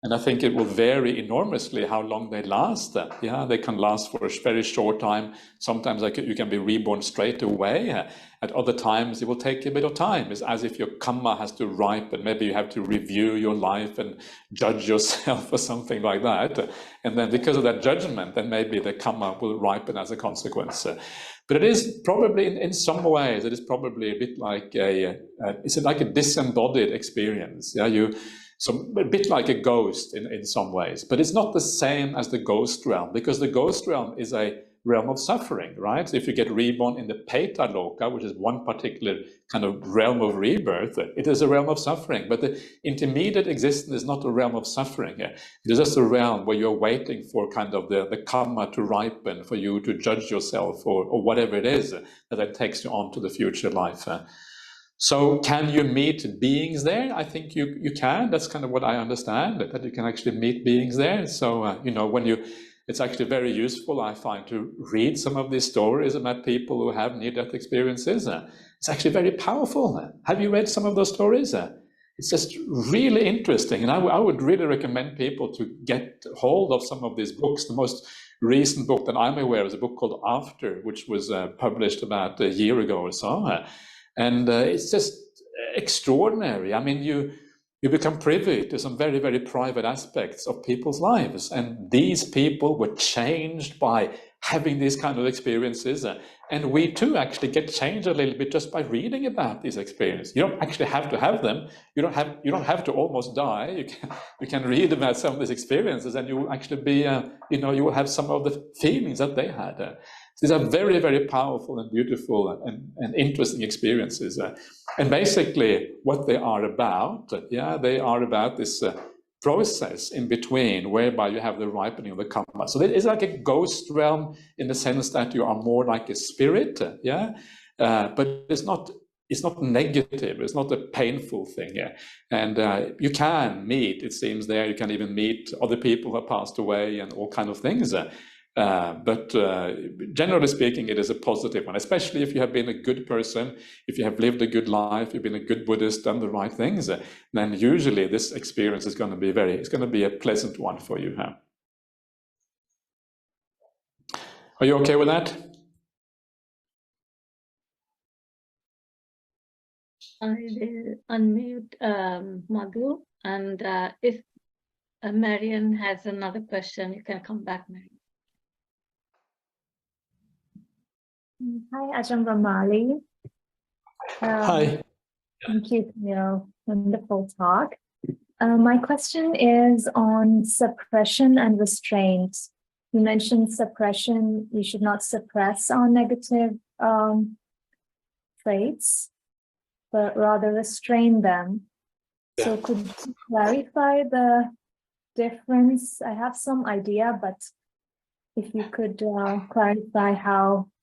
And I think it will vary enormously how long they last. Yeah, they can last for a very short time. Sometimes you can be reborn straight away. At other times, it will take a bit of time. It's as if your karma has to ripen. Maybe you have to review your life and judge yourself or something like that. And then because of that judgment, then maybe the karma will ripen as a consequence. But it is probably, in some ways, it is probably a bit like it's like a disembodied experience. Yeah, so a bit like a ghost in some ways, but it's not the same as the ghost realm, because the ghost realm is a realm of suffering, right? So if you get reborn in the Peta Loka, which is one particular kind of realm of rebirth, it is a realm of suffering. But the intermediate existence is not a realm of suffering. It is just a realm where you're waiting for kind of the karma to ripen, for you to judge yourself or whatever it is that takes you on to the future life. So can you meet beings there? I think you can. That's kind of what I understand, that you can actually meet beings there. So, it's actually very useful, I find, to read some of these stories about people who have near-death experiences. It's actually very powerful. Have you read some of those stories? It's just really interesting. And I would really recommend people to get hold of some of these books. The most recent book that I'm aware of is a book called After, which was published about a year ago or so. And it's just extraordinary. I mean, you become privy to some very, very private aspects of people's lives. And these people were changed by having these kind of experiences. And we too actually get changed a little bit just by reading about these experiences. You don't actually have to have them. You don't have to almost die. You can read about some of these experiences, and you will actually be, you will have some of the feelings that they had. These are very, very powerful and beautiful and interesting experiences. And basically what they are about, they are about this process in between, whereby you have the ripening of the karma. So it's like a ghost realm in the sense that you are more like a spirit, but it's not negative, it's not a painful thing. And you can meet, it seems there, you can even meet other people who have passed away and all kind of things. But generally speaking, it is a positive one, especially if you have been a good person, if you have lived a good life, you've been a good Buddhist, done the right things, then usually this experience is going to be it's going to be a pleasant one for you. Are you okay with that? I will unmute Madhu, and if Marian has another question, you can come back, Marian. Hi, Ajahn Brahmali. Hi. Thank you for your wonderful talk. My question is on suppression and restraint. You mentioned suppression. You should not suppress our negative traits. but rather restrain them. So could you clarify the difference? I have some idea, but if you could clarify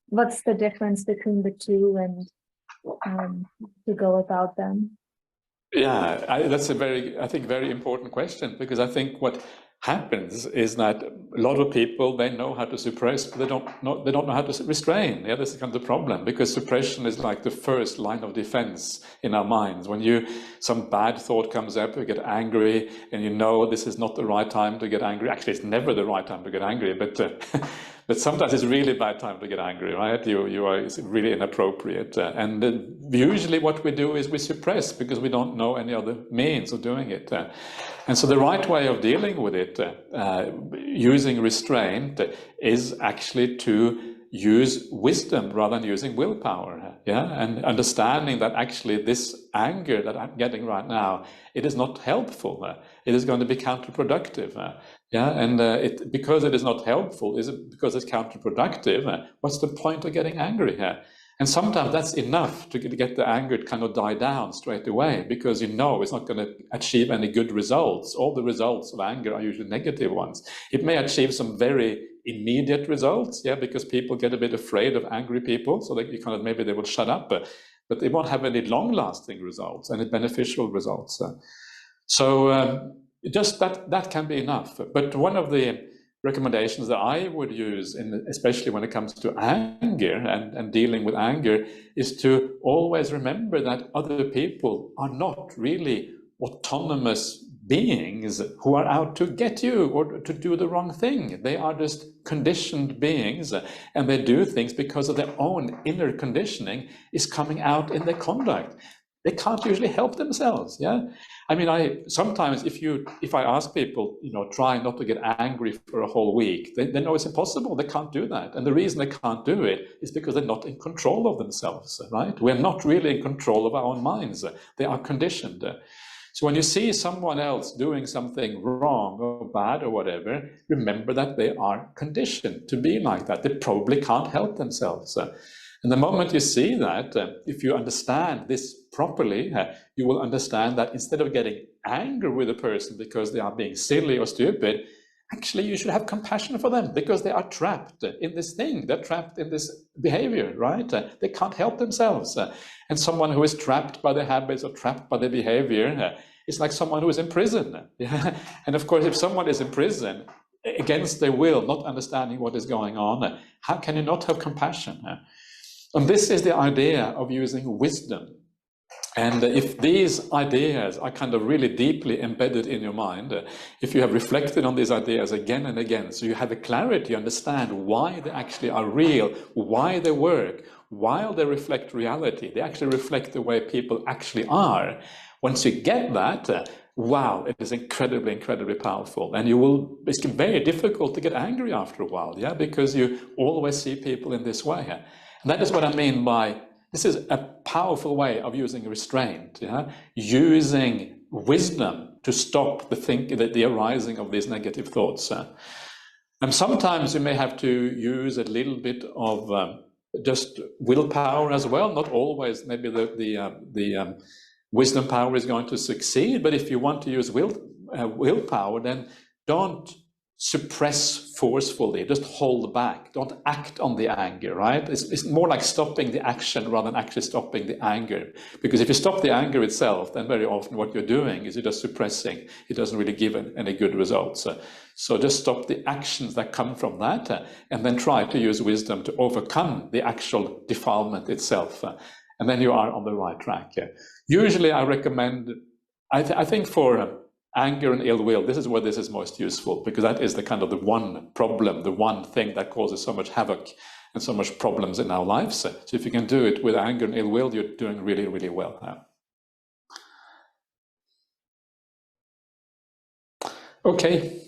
what's the difference between the two and to go about them? Yeah, that's a very important question, because I think what happens is that a lot of people, they know how to suppress, but they don't know how to restrain. Yeah, this is kind of the problem, because suppression is like the first line of defense in our minds. When some bad thought comes up, you get angry, and you know this is not the right time to get angry. Actually, it's never the right time to get angry, but but sometimes it's really bad time to get angry, right? It's really inappropriate. And usually what we do is we suppress, because we don't know any other means of doing it. And so the right way of dealing with it, using restraint, is actually to use wisdom rather than using willpower. Yeah, and understanding that actually this anger that I'm getting right now, it is not helpful. It is going to be counterproductive. Yeah, and because it is not helpful, because it's counterproductive, what's the point of getting angry here? And sometimes that's enough to get the anger to kind of die down straight away, because you know it's not going to achieve any good results. All the results of anger are usually negative ones. It may achieve some very immediate results, yeah, because people get a bit afraid of angry people, so that maybe they will shut up, but they won't have any long-lasting results, any beneficial results. Just that can be enough. But one of the recommendations that I would use, especially when it comes to anger and dealing with anger, is to always remember that other people are not really autonomous beings who are out to get you or to do the wrong thing. They are just conditioned beings, and they do things because of their own inner conditioning is coming out in their conduct. They can't usually help themselves. Yeah, I mean, sometimes if I ask people, try not to get angry for a whole week, they know it's impossible. They can't do that, and the reason they can't do it is because they're not in control of themselves. Right? We're not really in control of our own minds. They are conditioned. So when you see someone else doing something wrong or bad or whatever, remember that they are conditioned to be like that. They probably can't help themselves. And the moment you see that, if you understand this properly, you will understand that instead of getting angry with a person because they are being silly or stupid, actually you should have compassion for them, because they are trapped in this thing. They're trapped in this behavior, right? They can't help themselves. And someone who is trapped by their habits or trapped by their behavior is like someone who is in prison. And of course, if someone is in prison against their will, not understanding what is going on, how can you not have compassion? And this is the idea of using wisdom. And if these ideas are kind of really deeply embedded in your mind, if you have reflected on these ideas again and again, so you have a clarity, understand why they actually are real, why they work, while they reflect reality, they actually reflect the way people actually are. Once you get that, wow, it is incredibly, incredibly powerful. And it's very difficult to get angry after a while, yeah, because you always see people in this way. And that is what I mean by, this is a powerful way of using restraint, yeah? Using wisdom to stop the arising of these negative thoughts. And sometimes you may have to use a little bit of just willpower as well. Not always, maybe the wisdom power is going to succeed, but if you want to use willpower, then don't suppress forcefully, just hold back, don't act on the anger, right? It's more like stopping the action rather than actually stopping the anger. Because if you stop the anger itself, then very often what you're doing is you're just suppressing. It doesn't really give any good results. So just stop the actions that come from that, and then try to use wisdom to overcome the actual defilement itself. And then you are on the right track. Usually I recommend, I think for anger and ill will, this is where this is most useful, because that is the one problem, the one thing that causes so much havoc and so much problems in our lives. So if you can do it with anger and ill will, you're doing really, really well. Okay.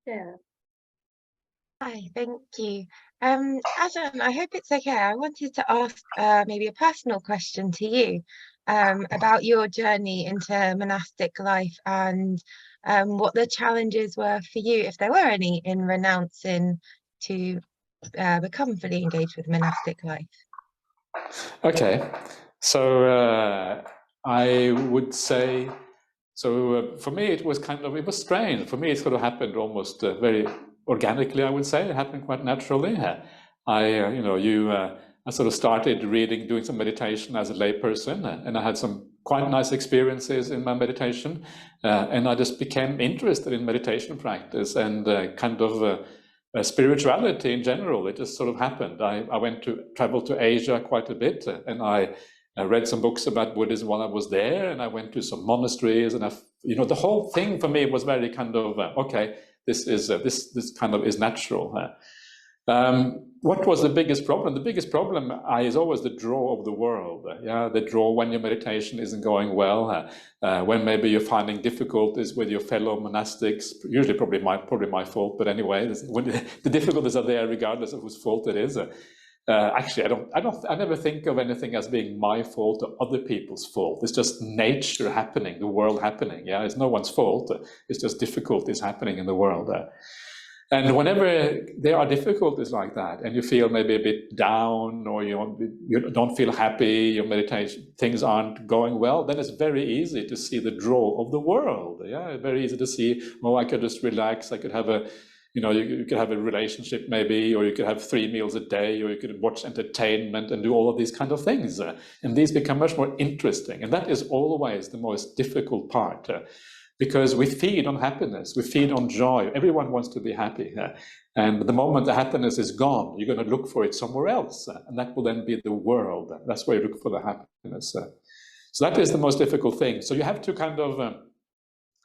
Yeah. Hi, thank you. Ajahn, I hope it's okay. I wanted to ask maybe a personal question to you. about your journey into monastic life and what the challenges were for you, if there were any, in renouncing to become fully engaged with monastic life. Okay, so I would say, so for me it was it was strange. For me it sort of happened almost very organically, I would say. It happened quite naturally. I sort of started reading, doing some meditation as a layperson, and I had some quite nice experiences in my meditation, and I just became interested in meditation practice and spirituality in general. It just sort of happened. I traveled to Asia quite a bit, and I read some books about Buddhism while I was there, and I went to some monasteries, and the whole thing for me was very okay. This is natural. What was the biggest problem? The biggest problem is always the draw of the world. The draw when your meditation isn't going well, when maybe you're finding difficulties with your fellow monastics. Usually, probably my fault, but anyway, the difficulties are there regardless of whose fault it is. Actually, I never think of anything as being my fault or other people's fault. It's just nature happening, the world happening. It's no one's fault. It's just difficulties happening in the world. And whenever there are difficulties like that, and you feel maybe a bit down, or you don't feel happy, your meditation, things aren't going well, then it's very easy to see the draw of the world. Very easy to see, I could just relax, I could have you could have a relationship maybe, or you could have 3 meals a day, or you could watch entertainment and do all of these kind of things. And these become much more interesting. And that is always the most difficult part. Because we feed on happiness, we feed on joy. Everyone wants to be happy. And the moment the happiness is gone, you're going to look for it somewhere else. And that will then be the world. That's where you look for the happiness. So that is the most difficult thing. So you have to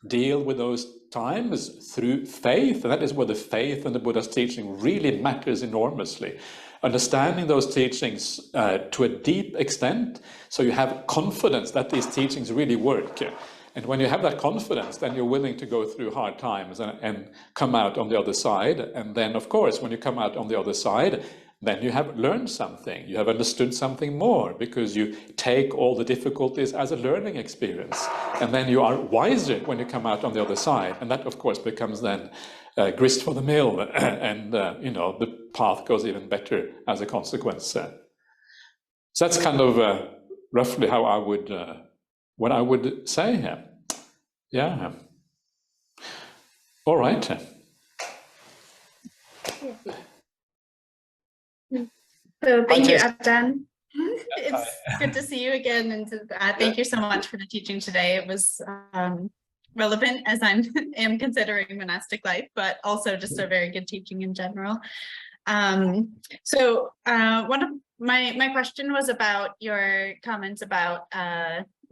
deal with those times through faith. And that is where the faith and the Buddha's teaching really matters enormously. Understanding those teachings to a deep extent, so you have confidence that these teachings really work. And when you have that confidence, then you're willing to go through hard times and come out on the other side. And then, of course, when you come out on the other side, then you have learned something. You have understood something more, because you take all the difficulties as a learning experience. And then you are wiser when you come out on the other side. And that, of course, becomes then grist for the mill. And, the path goes even better as a consequence. So that's roughly how I would... what I would say here. Yeah. All right. So thank you, Ajahn. It's good to see you again, and thank you so much for the teaching today. It was relevant as I am considering monastic life, but also just a very good teaching in general. So one of my question was about your comments about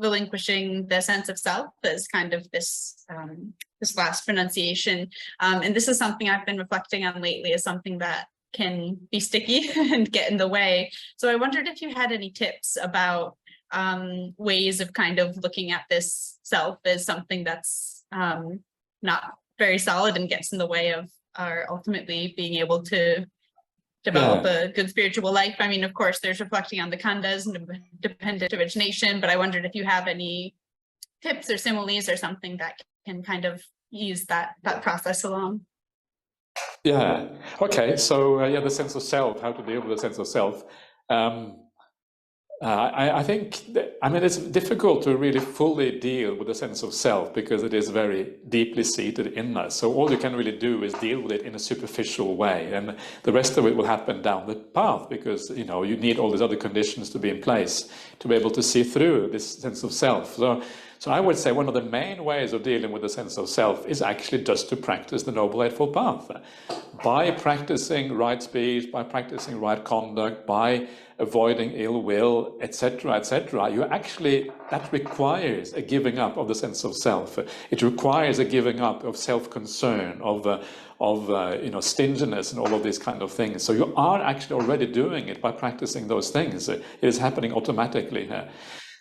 relinquishing the sense of self as kind of this last renunciation. And this is something I've been reflecting on lately, as something that can be sticky and get in the way. So I wondered if you had any tips about ways of kind of looking at this self as something that's not very solid and gets in the way of our ultimately being able to develop a good spiritual life. I mean, of course, there's reflecting on the khandhas and dependent origination, but I wondered if you have any tips or similes or something that can kind of use that process along. Yeah. Okay. So the sense of self, how to deal with the sense of self. I think it's difficult to really fully deal with the sense of self, because it is very deeply seated in us. So all you can really do is deal with it in a superficial way, and the rest of it will happen down the path, because you need all these other conditions to be in place to be able to see through this sense of self. So I would say one of the main ways of dealing with the sense of self is actually just to practice the Noble Eightfold Path. By practicing right speech, by practicing right conduct, by avoiding ill will, etc., etc., that requires a giving up of the sense of self. It requires a giving up of self-concern, of stinginess, and all of these kind of things. So you are actually already doing it by practicing those things. It is happening automatically.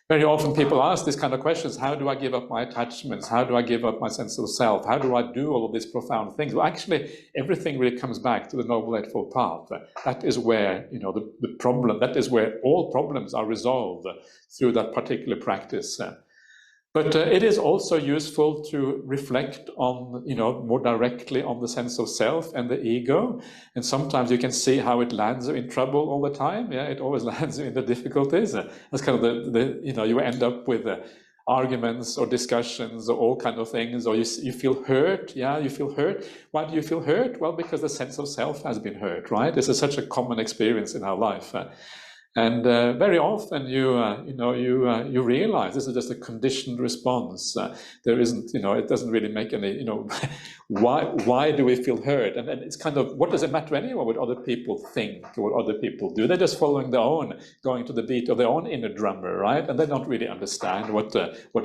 very often people ask these kind of questions: how do I give up my attachments? How do I give up my sense of self? How do I do all of these profound things? Well, actually, everything really comes back to the Noble Eightfold Path. That is where, you know, the problem, that is where all problems are resolved through that particular practice. But it is also useful to reflect on, you know, more directly on the sense of self and the ego. And sometimes you can see how it lands you in trouble all the time. Yeah, it always lands you in the difficulties. That's kind of the you know, you end up with arguments or discussions or all kind of things, or you feel hurt. Yeah, you feel hurt. Why do you feel hurt? Well, because the sense of self has been hurt, right? This is such a common experience in our life. And very often you realize this is just a conditioned response. There isn't, you know, it doesn't really make any, you know, why do we feel hurt? And it's kind of, what does it matter anyway what other people think or what other people do? They're just following their own, going to the beat of their own inner drummer, right? And they don't really understand what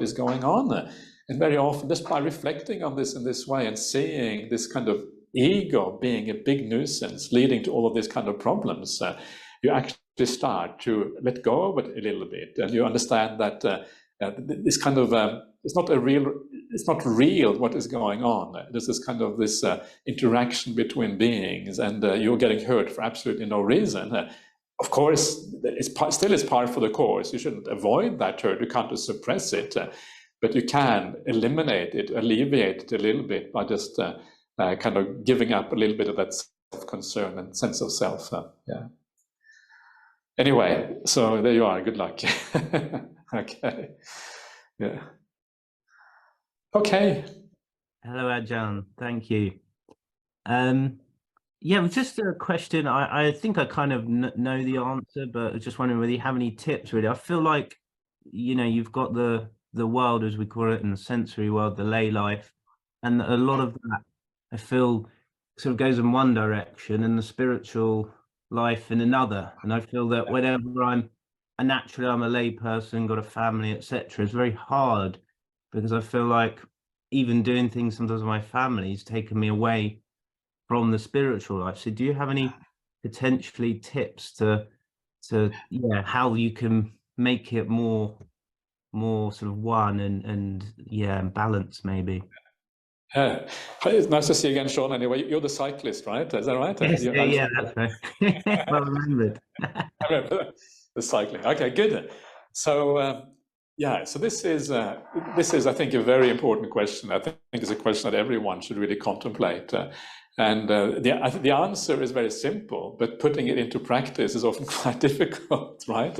is going on. And very often, just by reflecting on this in this way and seeing this kind of ego being a big nuisance leading to all of these kind of problems, you actually start to let go of it a little bit, and you understand that this kind of it's not real what is going on. There's this kind of this interaction between beings, and you're getting hurt for absolutely no reason. Of course, still is part for the course. You shouldn't avoid that hurt. You can't just suppress it, but you can eliminate it, alleviate it a little bit by just kind of giving up a little bit of that self-concern and sense of self. Yeah. Anyway, so there you are. Good luck. Okay. Yeah. Okay. Hello, Ajahn. Thank you. Yeah, just a question. I think I kind of know the answer, but I was just wondering whether you have any tips, really. I feel like, you know, you've got the world, as we call it, and the sensory world, the lay life, and a lot of that, I feel, sort of goes in one direction, and the spiritual life in another. And I feel that whenever I'm a lay person, got a family, etc., it's very hard, because I feel like even doing things sometimes with my family has taken me away from the spiritual life. So do you have any potentially tips to how you can make it more sort of one and balance, maybe? It's nice to see you again, Sean. Anyway, you're the cyclist, right? Is that right? Yes, yeah, that's right. Well remembered. I remember the cycling. Okay, good. So so this is I think a very important question. I think it's a question that everyone should really contemplate. And I think the answer is very simple, but putting it into practice is often quite difficult, right?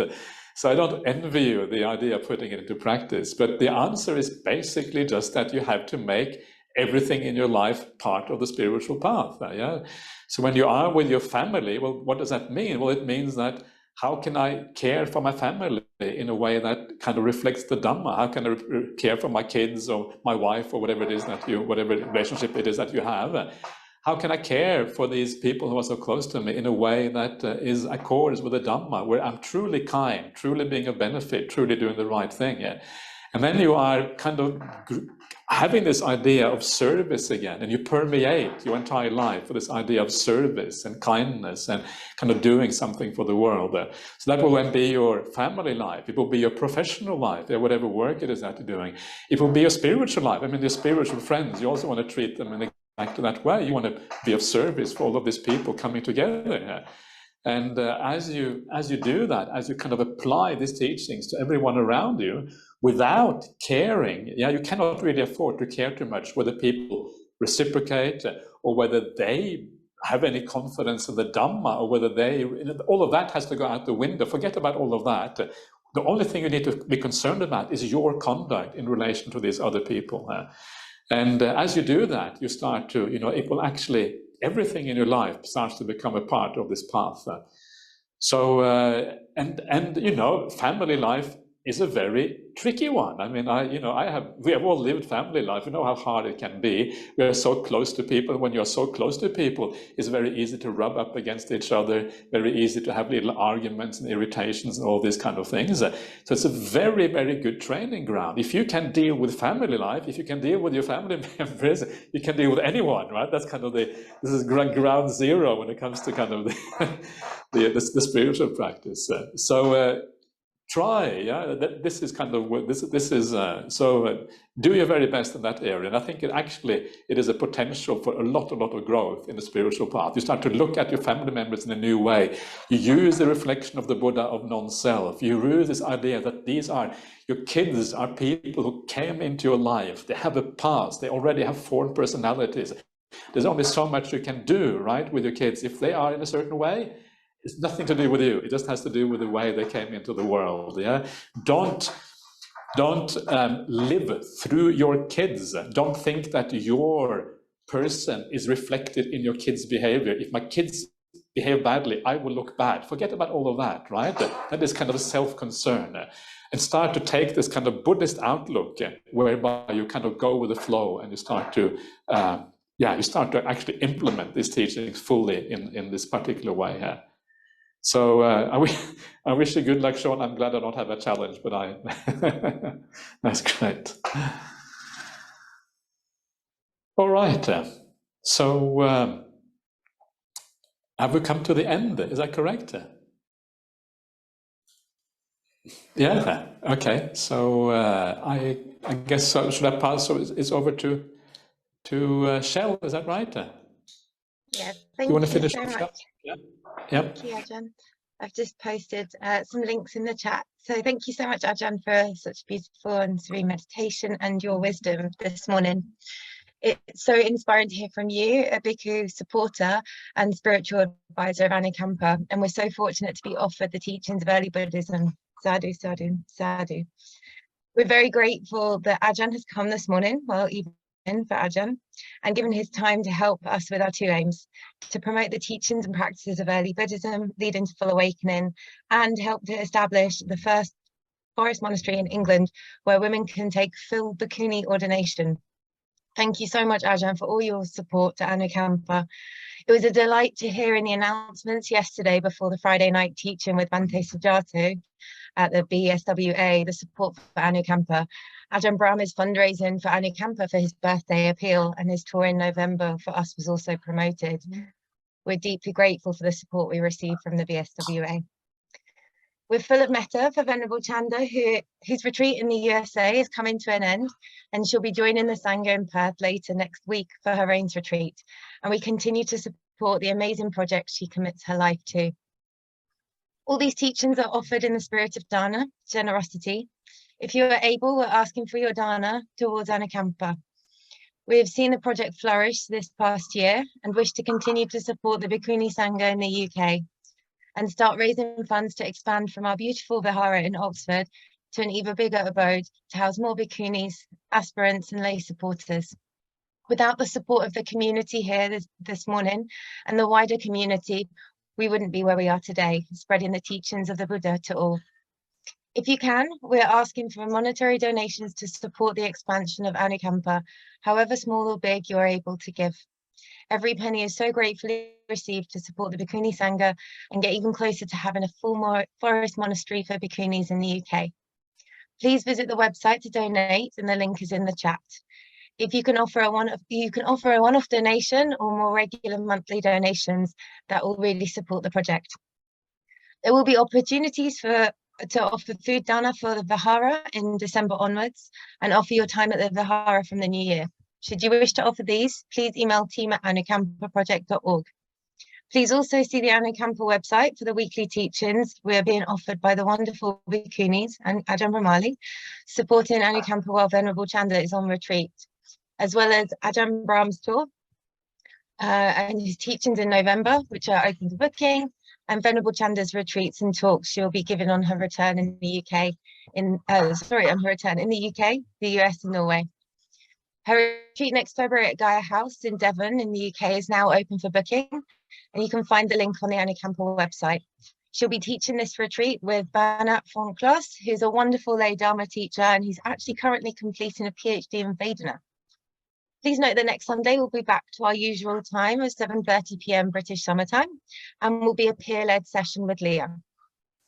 So I don't envy you the idea of putting it into practice, but the answer is basically just that you have to make everything in your life part of the spiritual path. Yeah. So when you are with your family, well, what does that mean? Well, it means that how can I care for my family in a way that kind of reflects the Dhamma? How can I care for my kids or my wife or whatever it is whatever relationship it is that you have? How can I care for these people who are so close to me in a way that is accords with the Dhamma, where I'm truly kind, truly being of benefit, truly doing the right thing? Yeah. And then you are kind of having this idea of service again, and you permeate your entire life with this idea of service and kindness and kind of doing something for the world. So that will then be your family life. It will be your professional life, whatever work it is that you're doing. It will be your spiritual life. I mean, your spiritual friends, you also want to treat them in exactly that way. You want to be of service for all of these people coming together. And as you do that, as you kind of apply these teachings to everyone around you without caring, you cannot really afford to care too much whether people reciprocate or whether they have any confidence in the Dhamma or whether all of that has to go out the window. Forget about all of that. The only thing you need to be concerned about is your conduct in relation to these other people. And as you do that, you start to, it will actually, everything in your life starts to become a part of this path. Family life is a very tricky one. I mean, we have all lived family life. We know how hard it can be. We are so close to people. When you're so close to people, it's very easy to rub up against each other, very easy to have little arguments and irritations and all these kind of things. So it's a very, very good training ground. If you can deal with family life, if you can deal with your family members, you can deal with anyone, right? That's kind of this is ground zero when it comes to kind of the spiritual practice. try, yeah, this is kind of what this is, so do your very best in that area. And I think it is a potential for a lot of growth in the spiritual path. You start to look at your family members in a new way. You use the reflection of the Buddha of non-self. You use this idea that your kids are people who came into your life. They have a past. They already have formed personalities. There's only so much you can do, right, with your kids. If they are in a certain way, it's nothing to do with you. It just has to do with the way they came into the world. Yeah, don't live through your kids. Don't think that your person is reflected in your kids' behavior. If my kids behave badly, I will look bad. Forget about all of that, right? That is kind of a self-concern. And start to take this kind of Buddhist outlook, whereby you kind of go with the flow, and you start to actually implement these teachings fully in this particular way here. So I wish you good luck, Sean. I'm glad I don't have a challenge, but that's great. All right. So have we come to the end? Is that correct? Yeah. Okay. So I guess should I pass? So it's over to Shell. Is that right? Yeah. Thank you want you to finish so off, much. Shell? Yeah. Yep. Thank you, Ajahn. I've just posted some links in the chat. So thank you so much, Ajahn, for such beautiful and serene meditation and your wisdom this morning. It's so inspiring to hear from you, a bhikkhu supporter and spiritual advisor of Nekhamma, and we're so fortunate to be offered the teachings of early Buddhism. Sadhu, sadhu, sadhu. We're very grateful that Ajahn has come this morning, well, even for Ajahn, and given his time to help us with our two aims: to promote the teachings and practices of early Buddhism, leading to full awakening, and help to establish the first forest monastery in England where women can take full bhikkhuni ordination. Thank you so much, Ajahn, for all your support to Nekhamma. It was a delight to hear in the announcements yesterday before the Friday night teaching with Bhante Sujato at the BSWA, the support for Nekhamma. Ajahn Brahmali's fundraising for Nekhamma for his birthday appeal and his tour in November for us was also promoted. We're deeply grateful for the support we received from the BSWA. We're full of metta for Venerable Chanda, whose retreat in the USA is coming to an end, and she'll be joining the Sangha in Perth later next week for her Rains retreat. And we continue to support the amazing projects she commits her life to. All these teachings are offered in the spirit of dana, generosity. If you are able, we're asking for your dana towards Nekhamma. We have seen the project flourish this past year and wish to continue to support the Bhikkhuni Sangha in the UK and start raising funds to expand from our beautiful Vihara in Oxford to an even bigger abode to house more bhikkhunis, aspirants and lay supporters. Without the support of the community here this morning and the wider community, we wouldn't be where we are today, spreading the teachings of the Buddha to all. If you can, we're asking for monetary donations to support the expansion of Nekhamma, however small or big you are able to give. Every penny is so gratefully received to support the Bhikkhuni Sangha and get even closer to having a full forest monastery for bhikkhunis in the UK. Please visit the website to donate, and the link is in the chat. If you can offer a one-off donation or more regular monthly donations, that will really support the project. There will be opportunities to offer food dana for the Vihara in December onwards, and offer your time at the Vihara from the new year. Should you wish to offer these, please email team@nekhammaproject.org. Please also see the Nekhamma website for the weekly teachings we are being offered by the wonderful bhikkhunis and Ajahn Brahmali, supporting Nekhamma while Venerable Chanda is on retreat, as well as Ajahn Brahm's tour and his teachings in November, which are open to booking, and Venerable Chanda's retreats and talks she'll be giving on her return in the UK, the US and Norway. Her retreat next February at Gaia House in Devon in the UK is now open for booking, and you can find the link on the Nekhamma website. She'll be teaching this retreat with Bernat Fonklos, who's a wonderful lay Dharma teacher, and he's actually currently completing a PhD in Vedana. Please note that next Sunday we'll be back to our usual time of 7:30 PM British Summer Time, and will be a peer-led session with Leah.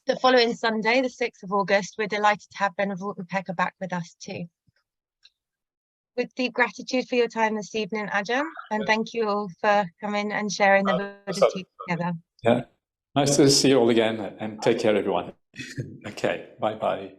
The following Sunday, the 6th of August, we're delighted to have Venerable Upeka back with us too. With deep gratitude for your time this evening, Ajahn, and thank you all for coming and sharing the Buddha teaching together. Yeah. Nice to see you all again, and take care, everyone. Okay, bye-bye.